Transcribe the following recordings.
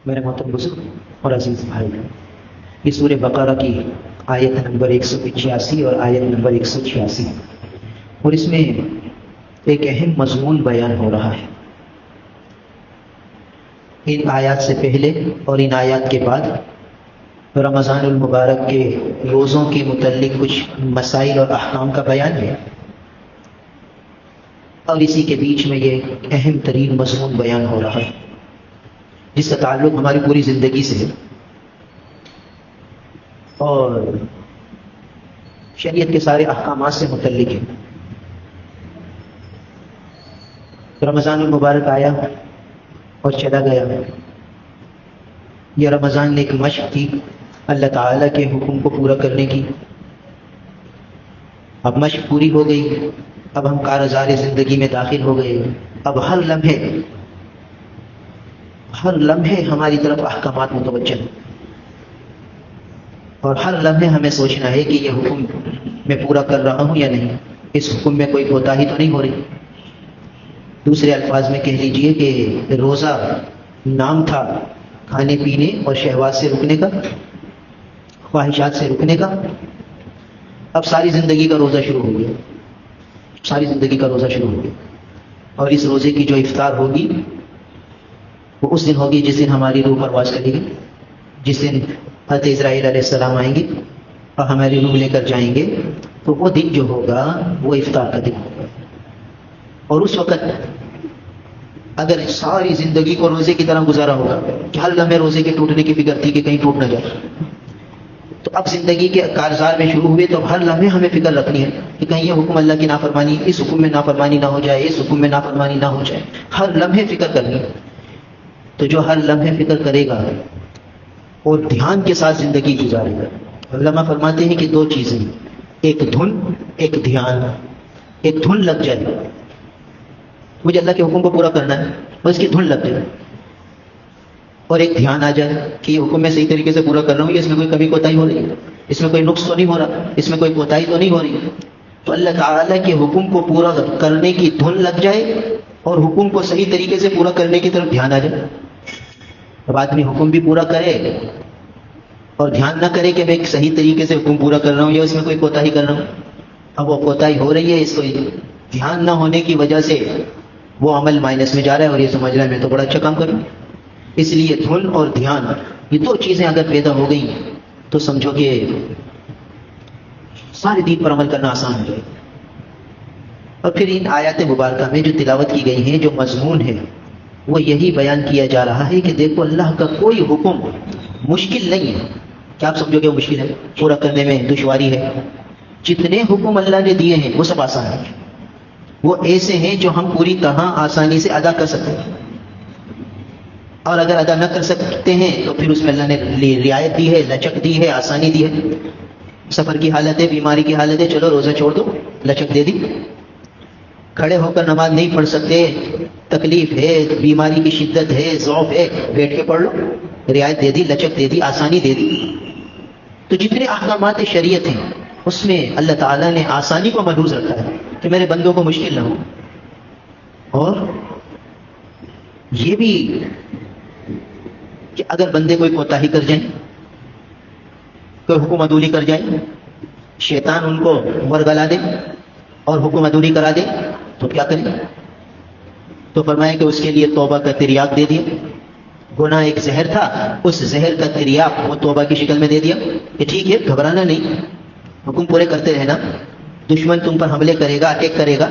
میرے محترم بزرگ اور عزیز بھائی، یہ سورہ بقرہ کی آیت نمبر 185 اور آیت نمبر 186، اور اس میں ایک اہم مضمون بیان ہو رہا ہے۔ ان آیات سے پہلے اور ان آیات کے بعد رمضان المبارک کے روزوں کے متعلق کچھ مسائل اور احکام کا بیان ہے، اور اسی کے بیچ میں یہ اہم ترین مضمون بیان ہو رہا ہے جس کا تعلق ہماری پوری زندگی سے ہے اور شریعت کے سارے احکامات سے متعلق ہے۔ رمضان المبارک آیا اور چلا گیا۔ یہ رمضان ایک مشق تھی اللہ تعالیٰ کے حکم کو پورا کرنے کی۔ اب مشق پوری ہو گئی، اب ہم کارزار زندگی میں داخل ہو گئے۔ اب ہر لمحے ہماری طرف احکامات متوجہ ہیں، اور ہر لمحے ہمیں سوچنا ہے کہ یہ حکم میں پورا کر رہا ہوں یا نہیں، اس حکم میں کوئی کوتاہی تو نہیں ہو رہی۔ دوسرے الفاظ میں کہہ لیجئے کہ روزہ نام تھا کھانے پینے اور شہوات سے رکنے کا، خواہشات سے رکنے کا، اب ساری زندگی کا روزہ شروع ہو گیا، ساری زندگی کا روزہ شروع ہو گیا۔ اور اس روزے کی جو افطار ہوگی وہ اس دن ہوگی جس دن ہماری روح پرواز کرے گی، جس دن حضرت اسرائیل علیہ السلام آئیں گے اور ہماری روح لے کر جائیں گے، تو وہ دن جو ہوگا وہ افطار کا دن ہوگا۔ اور اس وقت اگر ساری زندگی کو روزے کی طرح گزارا ہوگا کہ ہر لمحے روزے کے ٹوٹنے کی فکر تھی کہ کہیں ٹوٹ نہ جائے، تو اب زندگی کے کارزار میں شروع ہوئے تو ہر لمحے ہمیں فکر رکھنی ہے کہ کہیں یہ حکم اللہ کی نافرمانی، اس حکم میں نافرمانی نہ ہو جائے، اس حکم میں نافرمانی نہ ہو جائے، ہر لمحے فکر کرنی ہے۔ تو جو ہر لمحے فکر کرے گا اور دھیان کے ساتھ زندگی گزارے گا، علماء فرماتے ہیں کہ دو چیزیں، ایک دھن ایک دھیان۔ ایک دھن لگ جائے، مجھے اللہ کے حکم کو پورا کرنا ہے اور اس کی دھن لگ جائے، اور ایک دھیان آ جائے کہ یہ حکم میں صحیح طریقے سے پورا کر رہا ہوں، یہ اس میں کوئی کمی کوتاہی ہو رہی ہے، اس میں کوئی نقص تو نہیں ہو رہا، اس میں کوئی کوتاہی تو نہیں ہو رہی۔ تو اللہ تعالیٰ کے حکم کو پورا کرنے کی دھن لگ جائے اور حکم کو صحیح طریقے سے پورا کرنے کی طرف دھیان آ جائے۔ اب آدمی حکم بھی پورا کرے اور دھیان نہ کرے کہ میں ایک صحیح طریقے سے حکم پورا کر رہا ہوں یا اس میں کوئی کوتاہی کر رہا ہوں، اب وہ کوتاہی ہو رہی ہے، اس کو دھیان نہ ہونے کی وجہ سے وہ عمل مائنس میں جا رہا ہے اور یہ سمجھ رہا ہے میں تو بڑا اچھا کام کروں۔ اس لیے دھن اور دھیان، یہ دو چیزیں اگر پیدا ہو گئی تو سمجھو کہ سارے دین پر عمل کرنا آسان ہو جائے۔ اور پھر ان آیات مبارکہ میں جو تلاوت کی گئی ہیں، جو مضمون ہے، وہ یہی بیان کیا جا رہا ہے کہ دیکھو اللہ کا کوئی حکم مشکل نہیں ہے۔ کیا آپ سمجھو کہ وہ مشکل ہے؟ پورا کرنے میں دشواری ہے؟ جتنے حکم اللہ نے دیے ہیں وہ سب آسان ہیں، وہ ایسے ہیں جو ہم پوری طرح آسانی سے ادا کر سکتے ہیں، اور اگر ادا نہ کر سکتے ہیں تو پھر اس میں اللہ نے رعایت دی ہے، لچک دی ہے، آسانی دی ہے۔ سفر کی حالت ہے، بیماری کی حالت ہے، چلو روزہ چھوڑ دو، لچک دے دی۔ کھڑے ہو کر نماز نہیں پڑھ سکتے، تکلیف ہے، بیماری کی شدت ہے، ضعف ہے، بیٹھ کے پڑھ لو، رعایت دے دی، لچک دے دی، آسانی دے دی۔ تو جتنے احکامات شریعت ہیں اس میں اللہ تعالیٰ نے آسانی کو ملحوظ رکھا ہے کہ میرے بندوں کو مشکل نہ ہو۔ اور یہ بھی کہ اگر بندے کوئی کوتاہی کر جائیں، کوئی حکم عدولی کر جائیں، شیطان ان کو ورگلا دے اور حکم عدولی کرا دے تو کیا کریں؟ تو فرمایا کہ اس کے لیے توبہ کا تریاق دے دیا۔ گناہ ایک زہر تھا، اس زہر کا تریاق وہ توبہ کی شکل میں دے دیا کہ ٹھیک ہے، گھبرانا نہیں، حکم پورے کرتے رہنا، دشمن تم پر حملے کرے گا، اٹیک کرے گا،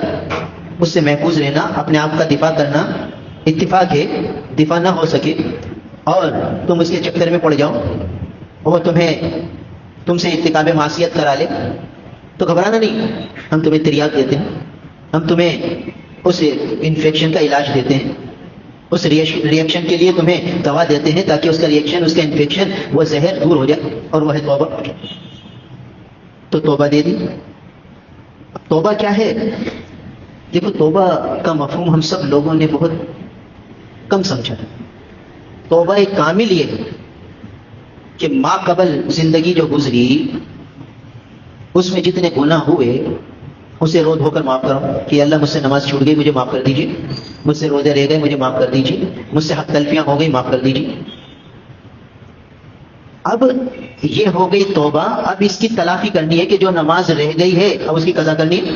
اس سے محفوظ رہنا، اپنے آپ کا دفاع کرنا، اتفاق ہے دفاع نہ ہو سکے اور تم اس کے چکر میں پڑ جاؤ اور تم سے ارتکاب معصیت کرا لے تو گھبرانا نہیں، ہم تمہیں تریاق دیتے ہیں، ہم تمہیں اس انفیکشن کا علاج دیتے ہیں، اس ریئیکشن کے لیے تمہیں دوا دیتے ہیں تاکہ اس کا ریئیکشن، اس کا انفیکشن، وہ زہر دور ہو جائے، اور وہ ہے توبہ۔ تو توبہ دے دی۔ توبہ کیا ہے؟ دیکھو، توبہ کا مفہوم ہم سب لوگوں نے بہت کم سمجھا ہے۔ توبہ ایک کامل یہ ہے کہ ما قبل زندگی جو گزری اس میں جتنے گناہ ہوئے اسے رو دھو کر معاف کرو کہ اللہ مجھ سے نماز چھوٹ گئی، مجھے معاف کر دیجیے، مجھ سے روزے رہ گئے، مجھے معاف کر دیجیے، مجھ سے حق تلفیاں ہو گئی، معاف کر دیجیے۔ اب یہ ہو گئی توبہ. اب اس کی تلافی کرنی ہے کہ جو نماز رہ گئی ہے اب اس کی قضا کرنی ہے,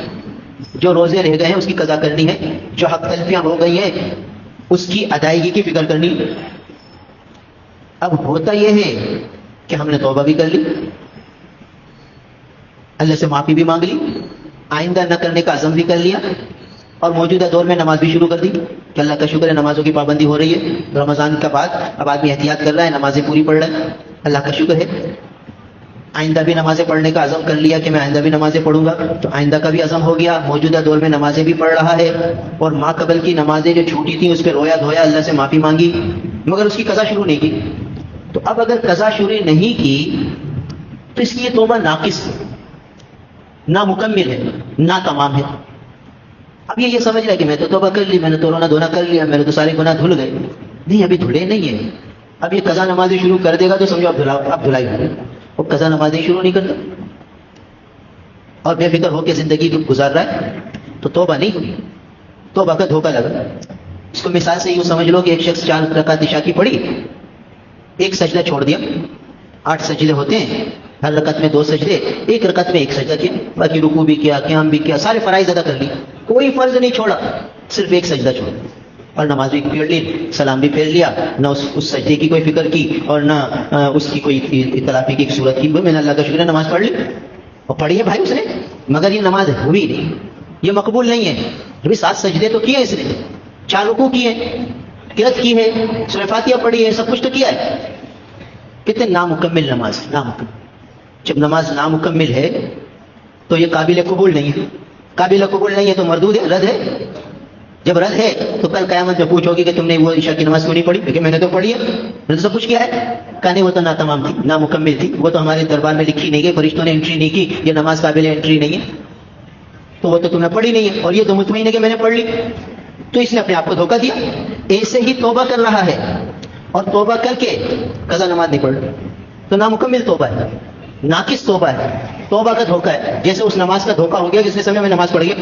جو روزے رہ گئے ہیں اس کی قضا کرنی ہے, جو حق تلفیاں ہو گئی ہیں اس کی ادائیگی کی فکر کرنی. اب ہوتا یہ ہے کہ ہم نے توبہ بھی کر لی, اللہ سے معافی بھی مانگ لی, آئندہ نہ کرنے کا عزم بھی کر لیا, اور موجودہ دور میں نماز بھی شروع کر دی کہ اللہ کا شکر ہے نمازوں کی پابندی ہو رہی ہے. رمضان کا بعد اب آدمی احتیاط کر رہا ہے, نمازیں پوری پڑھ رہا ہے, اللہ کا شکر ہے. آئندہ بھی نمازیں پڑھنے کا عزم کر لیا کہ میں آئندہ بھی نمازیں پڑھوں گا, تو آئندہ کا بھی عزم ہو گیا. موجودہ دور میں نمازیں بھی پڑھ رہا ہے, اور ماں قبل کی نمازیں جو چھوٹی تھیں اس پہ رویا دھویا, اللہ سے معافی مانگی, مگر اس کی قضا شروع نہیں کی. تو اب اگر قضا شروع نہیں کی تو اس کی یہ توبہ ناقص ہے, نامکمل ہے, ناتمام ہے. اب یہ سمجھ رہا ہے کہ میں تو توبہ کر لی, میں نے تو رونا دھونا کر لیا, میرے تو سارے گناہ دھل گئے. نہیں, ابھی دھلے نہیں ہیں. اب یہ قضا نمازیں شروع کر دے گا تو سمجھو اب دھلائی ہو گئی. وہ قضا نمازیں شروع نہیں کرتا اور بے فکر ہو کے زندگی گزار رہا ہے تو توبہ نہیں ہوئی, توبہ کا دھوکہ لگا. اس کو مثال سے یوں سمجھ لو کہ ایک شخص 4 رکعت عشاء کی پڑھی, ایک سجدہ چھوڑ دیا. 8 سجدے ہوتے ہیں, ہر رکعت میں 2 سجدے, ایک رکعت میں 1 سجدہ کیا, باقی رکوع بھی کیا, قیام بھی کیا, سارے فرائض ادا کر لی, کوئی فرض نہیں چھوڑا, صرف ایک سجدہ چھوڑا, اور نماز بھی پڑھ لی, سلام بھی پھیر لیا, نہ اس سجدے کی کوئی فکر کی اور نہ اس کی کوئی اطلافی کی صورت کی. میں نے اللہ کا شکر ہے نماز پڑھ لی, اور پڑھی ہے بھائی اس نے, مگر یہ نماز ہوئی نہیں, یہ مقبول نہیں ہے. 7 سجدے تو کیے اس نے, 4 رکوع کیے, قرات کی ہے, سورہ فاتحہ پڑھی ہے, سب کچھ تو کیا ہے. کتنے نامکمل نماز, نامکمل. جب نماز نامکمل ہے تو یہ قابل قبول نہیں ہے. قابل قبول نہیں ہے تو مردود ہے, رد ہے. جب رد ہے تو کل قیامت میں پوچھو گی کہ تم نے وہ عشاء کی نماز کیوں نہیں پڑھی, کیونکہ میں نے تو پڑھی ہے, میں نے تو سب کچھ کیا ہے. کہانی وہ تو ناتمام تھی, نامکمل تھی, وہ تو ہمارے دربار میں لکھی نہیں گئی, فرشتوں نے انٹری نہیں کی, یہ نماز قابل انٹری نہیں ہے, تو وہ تو تم نے پڑھی نہیں ہے, اور یہ تو مطمئن ہے کہ میں نے پڑھ لی. تو اس نے اپنے آپ کو دھوکہ دیا. ایسے ہی توبہ کر رہا ہے اور توبہ کر کے قضا نماز نہیں پڑھ رہا, تو نامکمل توبہ ہے, ناقص توبہ ہے, توبہ کا دھوکہ ہے. جیسے اس نماز کا دھوکہ ہو گیا جس نے سمجھا میں نماز پڑھ گیا,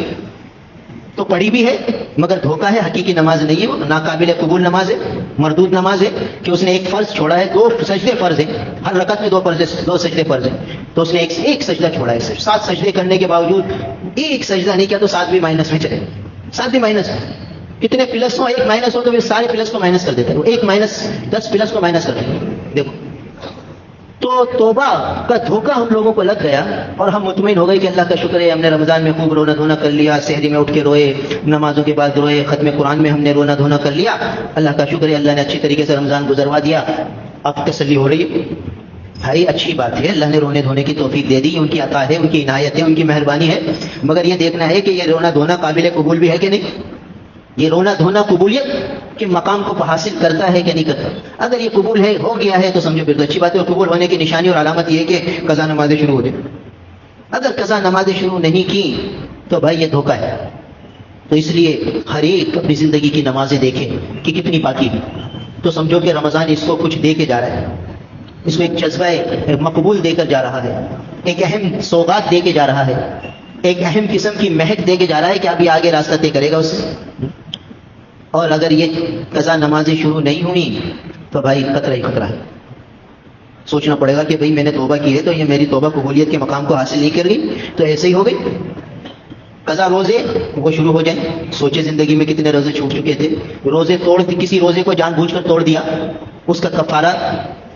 تو پڑھی بھی ہے مگر دھوکہ ہے, حقیقی نماز نہیں ہے, وہ ناقابل قبول نماز ہے, مردود نماز ہے. کہ اس نے ایک فرض چھوڑا ہے, 2 سجدے فرض ہیں, ہر رکعت میں 2 سجدے فرض ہیں, تو اس نے ایک سجدہ چھوڑا ہے. 7 سجدے کرنے کے باوجود ایک سجدہ نہیں کیا, تو 7 بھی مائنس میں چلے, 7 بھی مائنس. کتنے پلس ہو, 1 مائنس ہو تو پھر سارے پلس کو مائنس کر دیتا ہے, 1 مائنس 10 پلس کو مائنس کر دیتا ہے. دیکھو, تو توبہ کا دھوکہ ہم لوگوں کو لگ گیا, اور ہم مطمئن ہو گئے کہ اللہ کا شکر ہے ہم نے رمضان میں خوب رونا دھونا کر لیا, سحری میں اٹھ کے روئے, نمازوں کے بعد روئے, ختم قرآن میں ہم نے رونا دھونا کر لیا, اللہ کا شکر ہے اللہ نے اچھی طریقے سے رمضان گزروا دیا. اب تسلی ہو رہی ہے. بھائی اچھی بات ہے, اللہ نے رونے دھونے کی توفیق دے دی, ان کی عطا ہے, ان کی عنایت ہے, ان کی مہربانی ہے, مگر یہ دیکھنا ہے کہ یہ رونا دھونا قابل قبول بھی ہے کہ نہیں. یہ رونا دھونا قبولیت کے مقام کو حاصل کرتا ہے کہ نہیں کرتا. اگر یہ قبول ہے, ہو گیا ہے, تو سمجھو پھر تو اچھی بات ہے. اور قبول ہونے کی نشانی اور علامت یہ ہے کہ قضا نمازیں شروع ہو جائیں. اگر قضا نمازیں شروع نہیں کی تو بھائی یہ دھوکہ ہے. تو اس لیے ہر ایک اپنی زندگی کی نمازیں دیکھیں کہ کتنی پاکی ہے, تو سمجھو کہ رمضان اس کو کچھ دے کے جا رہا ہے, اس کو ایک جذبہ مقبول دے کر جا رہا ہے, ایک اہم سوغات دے کے جا رہا ہے, ایک اہم قسم کی مہک دے کے جا رہا ہے کہ ابھی آگے راستہ طے کرے گا اس سے. اور اگر یہ قضا نمازیں شروع نہیں ہوئی تو بھائی خطرہ ہی خطرہ ہے. سوچنا پڑے گا کہ بھئی میں نے توبہ کی ہے تو یہ میری توبہ قبولیت کے مقام کو حاصل نہیں کر گئی, تو ایسے ہی ہو گئی. قضا روزے وہ شروع ہو جائیں. سوچے زندگی میں کتنے روزے چھوٹ چکے تھے, روزے کسی روزے کو جان بوجھ کر توڑ دیا, اس کا کفارہ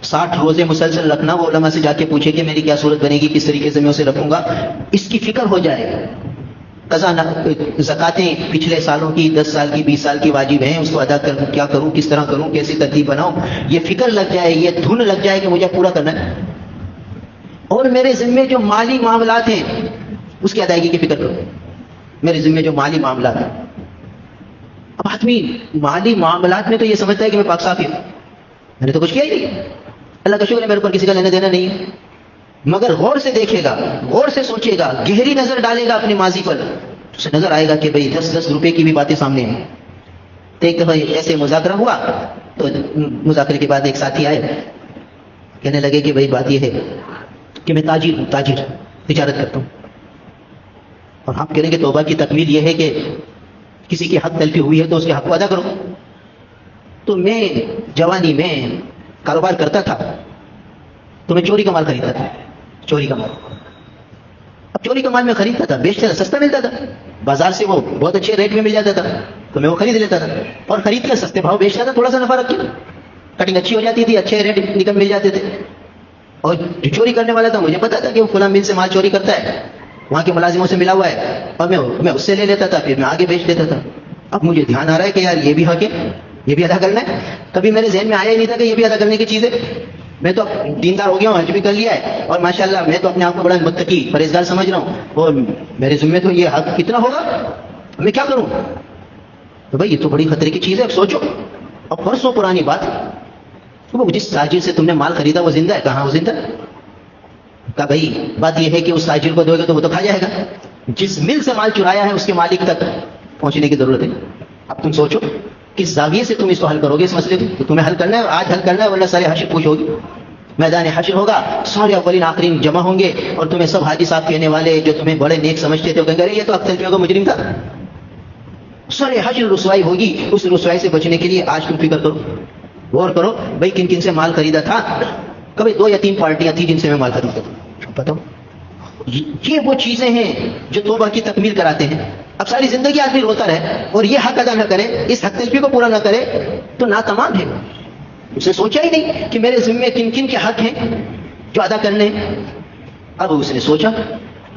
60 روزے مسلسل رکھنا. وہ علماء سے جا کے پوچھے کہ میری کیا صورت بنے گی, کس طریقے سے میں اسے رکھوں گا, اس کی فکر ہو جائے. قضا زکاتیں پچھلے سالوں کی 10 سال کی 20 سال کی واجب ہیں, اس کو ادا کر کیا کروں, کس طرح کروں, کیسی ترتیب بناؤں, یہ فکر لگ جائے, یہ دھن لگ جائے کہ مجھے پورا کرنا ہے. اور میرے ذمے جو مالی معاملات ہیں اس کی ادائیگی کی فکر کرو. میرے ذمے جو مالی معاملات ہیں, اب آدمی مالی معاملات میں تو یہ سمجھتا ہے کہ میں پاک صاف ہوں, میں نے تو کچھ کیا ہی نہیں, اللہ کا شکر ہے میرے اوپر کسی کا لینا دینا نہیں ہے. مگر غور سے دیکھے گا, غور سے سوچے گا, گہری نظر ڈالے گا اپنی ماضی پر, اسے نظر آئے گا کہ بھئی 10 روپے کی بھی باتیں سامنے ہیں. تو ایک دفعہ ایسے مذاکرہ ہوا, تو مذاکرے کے بعد ایک ساتھی آئے, کہنے لگے کہ بھئی بات یہ ہے کہ میں تاجر ہوں, تجارت کرتا ہوں, اور آپ کہہ رہے ہیں کہ توبہ کی تکمیل یہ ہے کہ کسی کی حق تلفی ہوئی ہے تو اس کے حق کو ادا کرو. تو میں جوانی میں کاروبار کرتا تھا, تو میں چوری کا مال خریدتا تھا، چوری کا مال. اب چوری کا مال میں خریدتا تھا، بیچتا تھا، سستا ملتا تھا، بازار سے وہ بہت اچھے ریٹ میں مل جاتا تھا تو میں وہ خرید لیتا تھا اور خرید کر سستے بھاؤ بیچتا تھا، تھوڑا سا نفع رکھ کے. کٹنگ اچھی ہو جاتی تھی، اچھے ریٹ نکل مل جاتے تھے. اور جو چوری کرنے والا تھا مجھے پتا تھا کہ وہ فلاں مل سے مال چوری کرتا ہے، وہاں کے ملازموں سے ملا ہوا ہے، اور میں اس سے لے لیتا تھا، پھر میں آگے بیچ دیتا تھا. اب مجھے دھیان آ رہا ہے کہ یار یہ بھی حق ہے، یہ بھی ادا کرنا ہے. کبھی میرے ذہن میں آیا ہی نہیں تھا کہ یہ بھی ادا کرنے کی چیز ہے. میں تو دیندار ہو گیا ہوں، حج بھی کر لیا ہے، اور ماشاءاللہ میں تو اپنے آپ کو بڑا متقی پرہیزگار سمجھ رہا ہوں، اور میرے ذمے تو یہ حق کتنا ہوگا، میں کیا کروں. تو بھائی یہ تو بڑی خطرے کی چیز ہے. اب سوچو، اب پرسوں پرانی بات، جس تاجر سے تم نے مال خریدا وہ زندہ ہے؟ کہاں وہ زندہ؟ کہا بھائی بات یہ ہے کہ اس تاجر کو دو گے تو وہ تو کھا جائے گا، جس مل سے مال چرایا ہے اس کے مالک تک پہنچنے کی ضرورت ہے. اب تم سوچو کس زاویے سے تم اس کو حل کرو گے، اس مسئلے کو. تو تمہیں حل کرنا ہے، آج حل کرنا ہے، ورنہ سارے حشر پوچھ ہوگی، میدان حشر ہوگا، سارے اولین آخرین جمع ہوں گے، اور تمہیں سب حاجی صاحب کہنے والے جو تمہیں بڑے نیک سمجھتے تھے وہ کہیں گے یہ تو اختلفیوں کا مجرم تھا. سارے حشر رسوائی ہوگی. اس رسوائی سے بچنے کے لیے آج تم فکر کرو، غور کرو بھائی کن کن سے مال خریدا تھا. کبھی 2 یا 3 پارٹیاں تھیں جن سے میں مال خریدتا تھا. بتاؤ، یہ وہ چیزیں ہیں جو توبہ کی تکمیل کراتے ہیں. اب ساری زندگی آدمی روتا رہے اور یہ حق ادا نہ کرے، اس حق تلفی کو پورا نہ کرے تو ناتمام ہے. اس نے سوچا ہی نہیں کہ میرے ذمے کن کن کے حق ہیں جو ادا کرنے ہیں. اب اس نے سوچا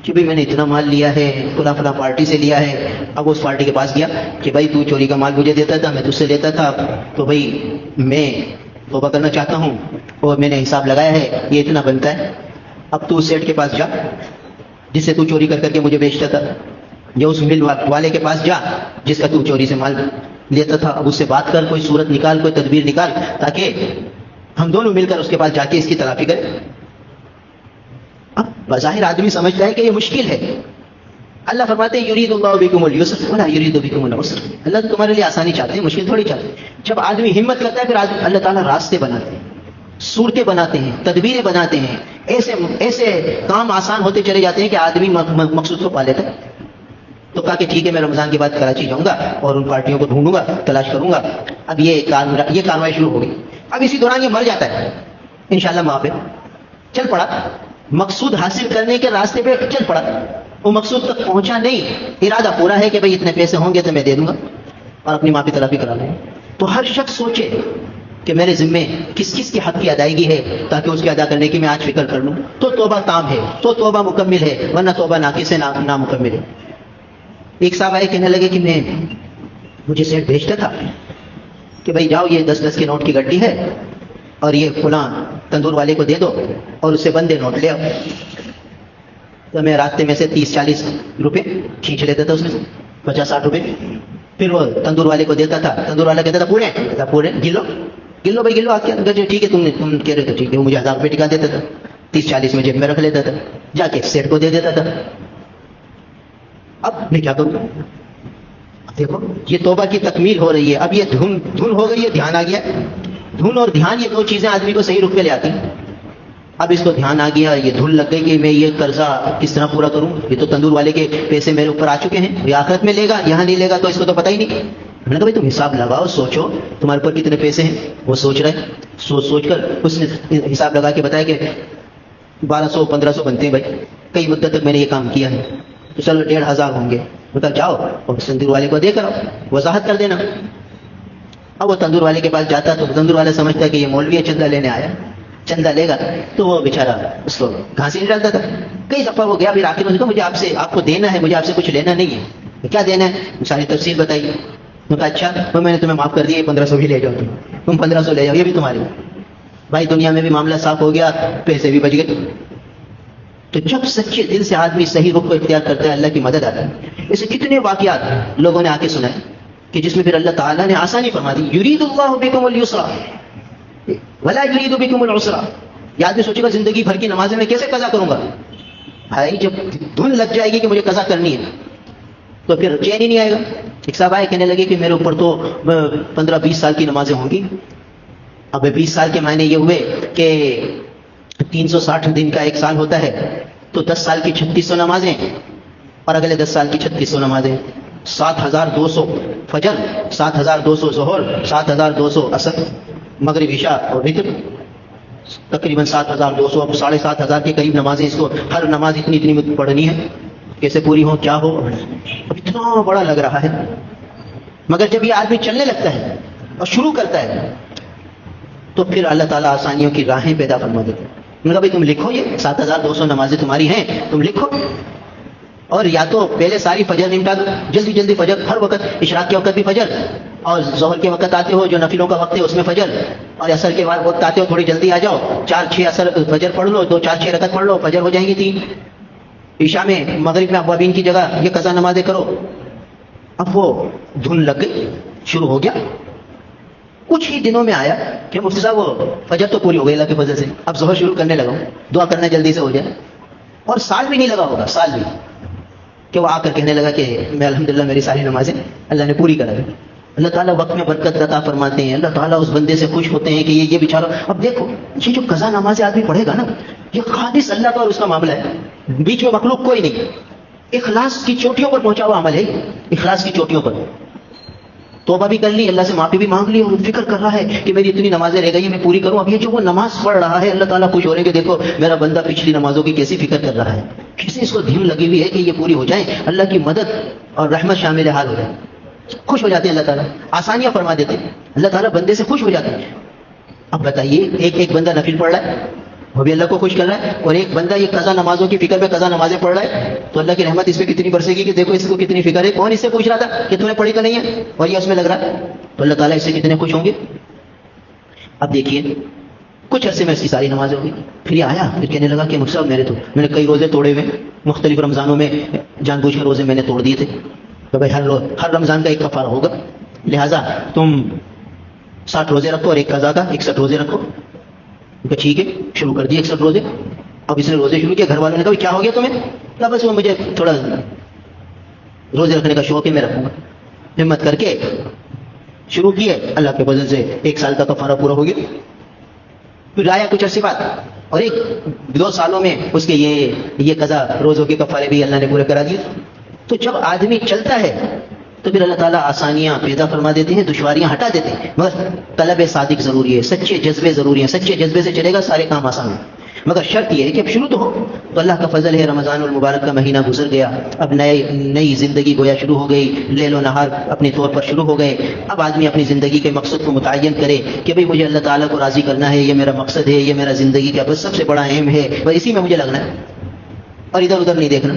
کہ بھئی میں نے اتنا مال لیا ہے، فلاں فلاں پارٹی سے لیا ہے. اب اس پارٹی کے پاس گیا کہ بھائی تو چوری کا مال مجھے دیتا تھا، میں تجھ سے لیتا تھا، تو بھئی میں توبہ کرنا چاہتا ہوں اور میں نے حساب لگایا ہے یہ اتنا بنتا ہے. اب تو اس سیٹ کے پاس جا جس سے تو چوری کر کر کے مجھے بیچتا تھا، یا اس مل والے کے پاس جا جس کا تو چوری سے مال لیتا تھا. اب اس سے بات کر، کوئی صورت نکال، کوئی تدبیر نکال تاکہ ہم دونوں مل کر اس کے پاس جا کے اس کی تلافی کریں. اب بظاہر آدمی سمجھتا ہے کہ یہ مشکل ہے. اللہ فرماتے ہیں یرید اللہ بکم اليسر ولا یرید بکم العسر. اللہ تو تمہارے لیے آسانی چاہتے ہیں، مشکل تھوڑی چاہتے ہیں. جب آدمی ہمت کرتا ہے پھر اللہ تعالیٰ راستے بناتے ہیں، صورتیں بناتے ہیں، تدبیریں بناتے ہیں. ایسے کام آسان ہوتے چلے جاتے ہیں کہ آدمی مقصود کو پا لیتا ہے. تو کہا کہ ٹھیک ہے میں رمضان کے بعد کراچی جاؤں گا اور ان پارٹیوں کو ڈھونڈوں گا، تلاش کروں گا. اب یہ کارروائی شروع ہو گئی. اب اسی دوران یہ مر جاتا ہے، انشاءاللہ وہاں پہ چل پڑا، مقصود حاصل کرنے کے راستے پہ چل پڑا. وہ مقصود تک پہنچا نہیں، ارادہ پورا ہے کہ بھئی اتنے پیسے ہوں گے تو میں دے دوں گا اور اپنی معافی تلافی کرا لوں. تو ہر شخص سوچے کہ میرے ذمے کس کس کے حق کی ادائیگی ہے تاکہ اس کے ادا کرنے کی میں آج فکر کر لوں. تو توبہ تام ہے، تو توبہ مکمل ہے، ورنہ توبہ ناقص ہے، نامکمل ہے. ایک صاحب آئے کہنے لگے کہ مجھے سیٹ بھیجتا تھا کہ بھائی جاؤ یہ 10 کی نوٹ کی گڈی ہے اور یہ فلاں تندور والے کو دے دو اور اس سے بندے نوٹ لے آؤ. تو میں راستے میں سے 30-40 روپے کھینچ لیتا تھا، اس میں سے 50-60 روپے پھر وہ تندور والے کو دیتا تھا. تندور والا کہتا تھا پورے گلو بھائی گلو آپ کے ٹھیک ہے، تم کہہ رہے تھے ٹھیک ہے. وہ مجھے 1000 روپے ٹکا دیتا تھا، 30-40 میں جیب میں رکھ لیتا تھا، جا کے سیٹ کو دے دیتا تھا. اب میں کیا کروں؟ دیکھو یہ توبہ کی تکمیل ہو رہی ہے. اب یہ دھن ہو گئی ہے، دھیان آ گیا. دھن اور دھیان یہ 2 چیزیں آدمی کو صحیح رخ پہ لے آتی ہیں. اب اس کو دھیان آ گیا، یہ دھن لگ گئی کہ میں یہ قرضہ کس طرح پورا کروں. یہ تو تندور والے کے پیسے میرے اوپر آ چکے ہیں، یہ آخرت میں لے گا، یہاں نہیں لے گا تو اس کو تو پتہ ہی نہیں. میں نے کہا بھائی تم حساب لگاؤ، سوچو تمہارے اوپر کتنے پیسے ہیں. وہ سوچ رہے، سوچ کر اس نے حساب لگا کے بتایا کہ 1200-1500 بنتے ہیں بھائی، کئی مدت تک میں نے یہ کام کیا ہے، تو چلو 1500 ہوں گے. بتا جاؤ اور تندور والے کو دے کر وضاحت کر دینا. اب وہ تندور والے کے پاس جاتا تو تندور والا سمجھتا ہے کہ یہ مولوی چندہ لینے آیا، چندہ لے گا تو وہ بیچارہ اس کو گھاس نہیں ڈالتا تھا. کئی دفعہ وہ گیا، پھر آخر میں مجھے آپ کو دینا ہے، مجھے آپ سے کچھ لینا نہیں ہے. کیا دینا ہے؟ ساری تفصیل بتائی. میں کہا اچھا میں نے تمہیں معاف کر دیا، 1500 بھی لے جاؤ، تم 1500 لے جاؤ، یہ بھی تمہارے. بھائی دنیا میں بھی معاملہ صاف ہو گیا، پیسے بھی بچ گئے. تو جب سچے دل سے آدمی صحیح رخ کو اختیار کرتا ہے اللہ کی مدد آتی ہے. ایسے کتنے واقعات لوگوں نے آ کے سنائے کہ جس میں پھر اللہ تعالیٰ نے آسانی فرما دی. یرید اللہ بکم اليسر ولا یرید بکم العسر. یہ آدمی سوچے گا زندگی بھر کی نمازیں میں کیسے قضا کروں گا. بھائی جب دھن لگ جائے گی کہ مجھے قضا کرنی ہے تو پھر چین ہی نہیں آئے گا. ایک صاحب آئے کہنے لگے کہ میرے اوپر تو 15-20 سال کی نمازیں ہوں گی. اب 20 سال کے معنی یہ ہوئے کہ 360 دن کا 1 سال ہوتا ہے، تو 10 سال کی 3600 نمازیں اور اگلے 10 سال کی 3600 نمازیں، 7200 فجر، 7200 ظہر، 7200 عصر، مغرب عشاء اور وتر. تقریباً 7,200 اب 7,500 کے قریب نمازیں اس کو ہر نماز اتنی پڑھنی ہے، کیسے پوری ہو کیا ہو، اب اتنا بڑا لگ رہا ہے. مگر جب یہ آدمی چلنے لگتا ہے اور شروع کرتا ہے تو پھر اللہ تعالیٰ آسانیوں کی راہیں پیدا فرما دیتے ہیں. انہوں نے کہا بھائی تم لکھو، یہ 7,200 نمازیں تمہاری ہیں، تم لکھو، اور یا تو پہلے ساری فجر نمٹا دو، جلدی جلدی فجر، ہر وقت، اشراق کے وقت بھی فجر، اور ظہر کے وقت آتے ہو جو نفلوں کا وقت ہے اس میں فجر، اور عصر کے بعد وقت آتے ہو تھوڑی جلدی آ جاؤ، 4-6 عصر فجر پڑھ لو، 2-4-6 رکعت پڑھ لو، فجر ہو جائیں گی 3. عشاء میں مغرب میں اوابین کی جگہ یہ قضا نمازیں کرو. اب وہ دھن لگ گئی، شروع ہو گیا. کچھ ہی دنوں میں آیا کہ مفتی صاحب وہ فجر تو پوری ہو گئی اللہ کی فضل سے، اب ظہر شروع کرنے لگا ہوں، دعا کرنا جلدی سے ہو جائے. اور سال بھی نہیں لگا ہوگا، سال بھی، کہ وہ آ کر کہنے لگا کہ میں الحمدللہ میری ساری نمازیں اللہ نے پوری کرا دی. اللہ تعالیٰ وقت میں برکت عطا فرماتے ہیں. اللہ تعالیٰ اس بندے سے خوش ہوتے ہیں کہ یہ بیچارہ، اب دیکھو یہ جو قضا نمازیں آدمی پڑھے گا نا، یہ خالص اللہ کا اور اس کا معاملہ ہے، بیچ میں مخلوق کوئی نہیں. اخلاص کی چوٹیوں پر پہنچا ہوا عمل ہے، اخلاص کی چوٹیوں پر. توبہ بھی کر لی، اللہ سے معافی بھی مانگ لی، اور فکر کر رہا ہے کہ میری اتنی نمازیں رہ گئی ہیں میں پوری کروں. اب یہ جو وہ نماز پڑھ رہا ہے اللہ تعالیٰ خوش ہو رہے ہیں کہ دیکھو میرا بندہ پچھلی نمازوں کی کیسی فکر کر رہا ہے، کیسے اس کو دھیم لگی ہوئی ہے کہ یہ پوری ہو جائیں، اللہ کی مدد اور رحمت شامل حال ہو جائے. خوش ہو جاتے ہیں اللہ تعالیٰ، آسانیاں فرما دیتے ہیں، اللہ تعالیٰ بندے سے خوش ہو جاتے ہیں. اب بتائیے ایک بندہ نفل پڑھ رہا ہے وہ بھی اللہ کو خوش کر رہا ہے، اور ایک بندہ یہ قضا نمازوں کی فکر میں قضا نمازیں پڑھ رہا ہے، تو اللہ کی رحمت اس پہ کتنی برسے گی کہ دیکھو اس کو کتنی فکر ہے. کون اس سے پوچھ رہا تھا کہ تمہیں پڑھی کا نہیں ہے اور یہ اس میں لگ رہا ہے، تو اللہ تعالیٰ اس سے کتنے خوش ہوں گے. اب دیکھیے کچھ عرصے میں اس کی ساری نمازیں ہو گئی. پھر یہ آیا، پھر کہنے لگا کہ مجھ سے میں نے کئی روزے توڑے ہوئے، مختلف رمضانوں میں جان بوجھ کے روزے میں نے توڑ دیے تھے، تو بھائی ہر رمضان کا ایک کفارہ ہوگا، لہٰذا تم 60 روزے رکھو اور ایک قضا کا 61 روزے رکھو. ٹھیک ہے، شروع کر دیے 61 روزے. اب اس نے روزے شروع کیا، گھر والوں نے کہا کیا ہو گیا تمہیں؟ کہا بس وہ مجھے تھوڑا روزے رکھنے کا شوق ہے میں رکھوں گا. ہمت کر کے شروع کیے، اللہ کے فضل سے 1 سال کا کفارہ پورا ہو گیا. پھر آیا کچھ عرصے بعد، اور 1-2 سالوں میں اس کے یہ قضا روزوں کے کفارے بھی اللہ نے پورے کرا دیے. تو جب آدمی چلتا ہے تو پھر اللہ تعالیٰ آسانیاں پیدا فرما دیتے ہیں، دشواریاں ہٹا دیتے ہیں. مگر طلب صادق ضروری ہے، سچے جذبے ضروری ہیں. سچے جذبے سے چلے گا سارے کام آسان ہیں، مگر شرط یہ ہے کہ اب شروع تو ہو. تو اللہ کا فضل ہے، رمضان المبارک کا مہینہ گزر گیا، اب نئی زندگی گویا شروع ہو گئی، لیل و نہار اپنے طور پر شروع ہو گئے. اب آدمی اپنی زندگی کے مقصد کو متعین کرے کہ بھئی مجھے اللہ تعالیٰ کو راضی کرنا ہے، یہ میرا مقصد ہے، یہ میرا زندگی کا بس سب سے بڑا اہم ہے، بس اسی میں مجھے لگنا ہے اور ادھر ادھر نہیں دیکھنا،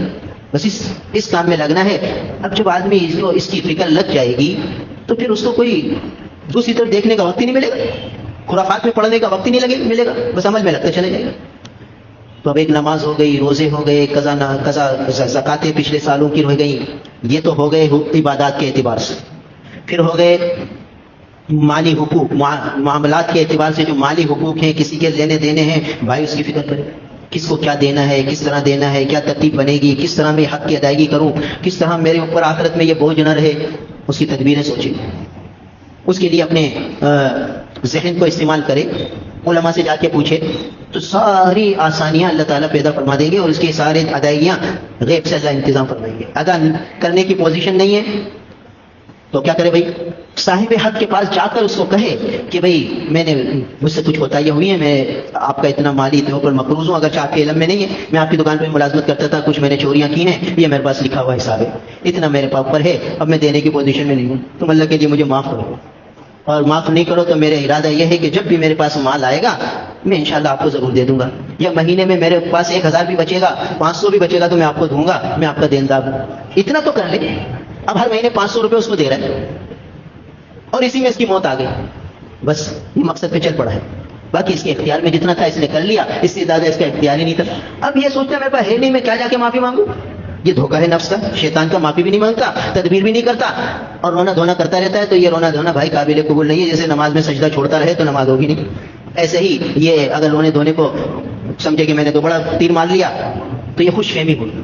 بس اس کام میں لگنا ہے. اب جب آدمی اس کی فکر لگ جائے گی تو پھر اس کو کوئی دوسری طرف دیکھنے کا وقت ہی نہیں ملے گا، خرافات میں پڑھنے کا وقت ہی نہیں ملے گا، بس عمل میں لگتے چلے جائے گا. تو اب ایک نماز ہو گئی، روزے ہو گئے، قضا زکاتیں پچھلے سالوں کی رہ گئی، یہ تو ہو گئے عبادات کے اعتبار سے. پھر ہو گئے مالی حقوق، معاملات کے اعتبار سے جو مالی حقوق ہیں، کسی کے لینے دینے ہیں، بھائی اس کی فکر کرے، کس کو کیا دینا ہے، کس طرح دینا ہے، کیا ترتیب بنے گی، کس طرح میں حق کی ادائیگی کروں، کس طرح میرے اوپر آخرت میں یہ بوجھ نہ رہے، اس کی تدبیریں سوچے. اس کے لیے اپنے ذہن کو استعمال کرے، علماء سے جا کے پوچھے تو ساری آسانیاں اللہ تعالیٰ پیدا فرما دیں گے، اور اس کی سارے ادائیگیاں غیب سے اللہ انتظام فرمائیں گے. ادا کرنے کی پوزیشن نہیں ہے تو کیا کرے بھائی، صاحب حق کے پاس جا کر اس کو کہے کہ بھئی مجھ سے کچھ کوتاہیاں ہوئی ہیں، میں آپ کا اتنا مالی طور پر مقروض ہوں، اگرچہ آپ کے علم میں نہیں ہے، میں آپ کی دکان پہ ملازمت کرتا تھا، کچھ میں نے چوریاں کی ہیں، یہ میرے پاس لکھا ہوا حساب ہے، اتنا میرے پاس پر ہے، اب میں دینے کی پوزیشن میں نہیں ہوں، تم اللہ کے لیے مجھے معاف کرو. اور معاف نہیں کرو تو میرا ارادہ یہ ہے کہ جب بھی میرے پاس مال آئے گا میں انشاءاللہ آپ کو ضرور دے دوں گا، یا مہینے میں میرے پاس 1000 بھی بچے گا، 500 بھی بچے گا تو میں آپ کو دوں گا، میں آپ کا دیندار ہوں. اتنا تو کر لے. اب ہر مہینے 500 روپے اس کو دے رہا ہے اور اسی میں اس کی موت آ گئی، بس یہ مقصد پہ چل پڑا ہے. باقی اس کے اختیار میں جتنا تھا اس نے کر لیا، اس سے زیادہ اس کا اختیار ہی نہیں تھا. اب یہ سوچتا ہے میرے پاس ہے نہیں، میں کیا جا کے معافی مانگوں. یہ دھوکہ ہے نفس کا، شیطان کا. معافی بھی نہیں مانگتا، تدبیر بھی نہیں کرتا، اور رونا دھونا کرتا رہتا ہے. تو یہ رونا دھونا بھائی قابل قبول نہیں ہے. جیسے نماز میں سجدہ چھوڑتا رہے تو نماز ہوگی نہیں، ایسے ہی یہ اگر رونے دھونے کو سمجھے کہ میں نے تو بڑا تیر مار لیا تو یہ خوش فہمی ہوگی،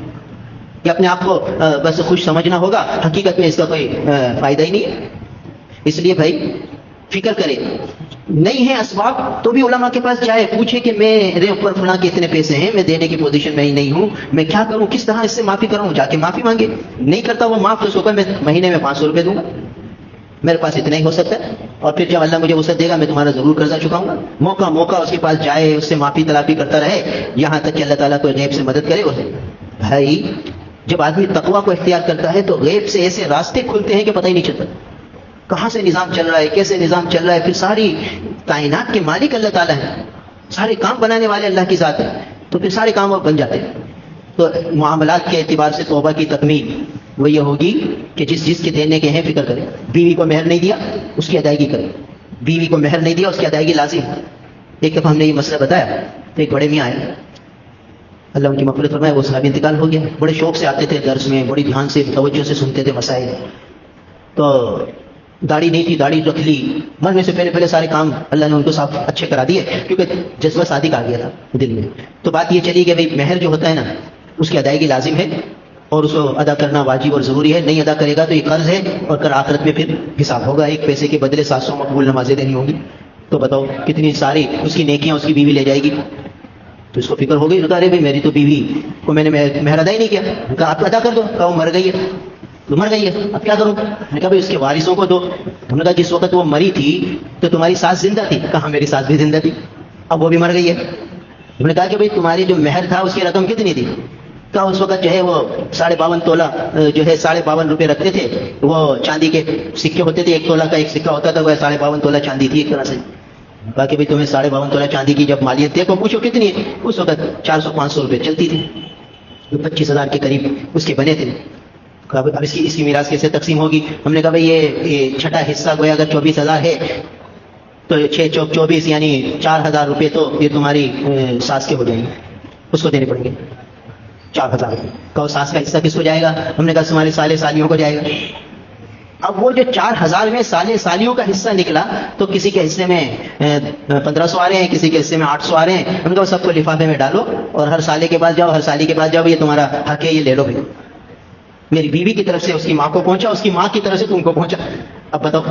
یہ اپنے آپ کو بس خوش سمجھنا ہوگا، حقیقت میں اس کا کوئی فائدہ ہی نہیں ہے. اس لیے بھائی فکر کرے، نہیں ہے اسباب تو بھی علماء کے پاس جائے، پوچھے کہ میرے اوپر فلاں کے اتنے پیسے ہیں، میں دینے کی پوزیشن میں ہی نہیں ہوں، میں کیا کروں، کس طرح اس سے معافی کروں. جا کے معافی مانگے. نہیں کرتا وہ معاف تو اس کو میں مہینے میں 500 روپے دوں گا، میرے پاس اتنا ہی ہو سکتا ہے. اور پھر جب اللہ مجھے وسعت دے گا میں تمہارا ضرور قرضہ چکاؤں گا. موقع اس کے پاس جائے, اس سے معافی تلافی کرتا رہے یہاں تک کہ اللہ تعالیٰ کو غیب سے مدد کرے اسے. بھائی جب آدمی تقویٰ کو اختیار کرتا ہے تو غیب سے ایسے راستے کھلتے ہیں کہ پتہ ہی نہیں چلتا کہاں سے نظام چل رہا ہے, کیسے نظام چل رہا ہے. پھر ساری کائنات کے مالک اللہ تعالیٰ ہیں, سارے کام بنانے والے اللہ کی ذات ہے, تو پھر سارے کام بن جاتے ہیں. تو معاملات کے اعتبار سے توبہ کی تکمیل وہ یہ ہوگی کہ جس کے دینے کے ہیں فکر کرے. بیوی کو مہر نہیں دیا اس کی ادائیگی کرے, بیوی کو مہر نہیں دیا اس کی ادائیگی لازم ہے. ایک دفعہ ہم نے یہ مسئلہ بتایا تو ایک بڑے میاں آئے, اللہ ان کی مغفرت فرمائے, وہ صحابی انتقال ہو گیا. بڑے شوق سے آتے تھے درس میں, بڑی دھیان سے توجہ سے سنتے تھے مسائل. تو داڑھی نہیں تھی, داڑھی رکھ لی, مرنے سے پہلے سارے کام اللہ نے ان کو صاف اچھے کرا دیے کیونکہ جذبہ صادق آ گیا تھا دل میں. تو بات یہ چلی کہ بھائی مہر جو ہوتا ہے نا اس کی ادائیگی لازم ہے اور اس کو ادا کرنا واجب اور ضروری ہے. نہیں ادا کرے گا تو یہ قرض ہے اور کل آخرت میں پھر حساب ہوگا. ایک پیسے کے بدلے 700 مقبول نمازیں دینی ہوں گی. تو بتاؤ کتنی ساری اس کی نیکیاں اس کی بیوی لے جائے گی. تو اس کو فکر ہو گئی, ارے بھائی میری تو بیوی کو میں نے مہر ادا ہی نہیں کیا. کہا آپ ادا کر دو. کہا وہ مر گئی ہے. تو مر گئی ہے اب کیا کروں. میں نے کہا بھائی اس کے وارثوں کو دو. انہوں نے کہا جس وقت وہ مری تھی تو تمہاری ساس زندہ تھی. کہا میری ساس بھی زندہ تھی, اب وہ بھی مر گئی ہے. انہوں نے کہا کہ بھائی تمہاری جو مہر تھا اس کی رقم کتنی تھی. کہا اس وقت جو ہے وہ 52.5 تولہ جو ہے 52.5 روپے رکھتے تھے. وہ چاندی کے سکے ہوتے تھے, 1 تولہ کا ایک سکہ ہوتا تھا, وہ 52.5 تولہ چاندی تھی ایک طرح سے. کہا کہ بھائی تمہیں 52.5 تولہ چاندی کی جب مالیت دیکھو پوچھو کتنی ہے. اس وقت 400-500 روپے چلتی تھی, 25,000 کے قریب اس کے بنے تھے. اب اس کی میراث کیسے تقسیم ہوگی. ہم نے کہا بھائی یہ چھٹا حصہ گویا اگر 24,000 ہے تو 6 چوک 24 یعنی 4,000 روپے تو یہ تمہاری ساس کے ہو جائیں گے, اس کو دینے پڑیں گے 4,000 روپے. کہو ساس کا حصہ کس کو جائے گا. ہم نے کہا تمہارے سالے سالیوں کو جائے گا. اب وہ جو 4,000 میں سالے سالیوں کا حصہ نکلا تو کسی کے حصے میں 1,500 آ رہے ہیں, کسی کے حصے میں 800 آ رہے ہیں. ہم نے کہا سب کو لفافے میں ڈالو اور ہر سالے کے بعد جاؤ, ہر سالی کے بعد جاؤ, یہ تمہارا حق ہے, یہ لے لو بھائی. میری بیوی کی طرف سے اس کی ماں کو پہنچا, اس کی ماں کی طرف سے تم کو پہنچا. اب بتاؤ,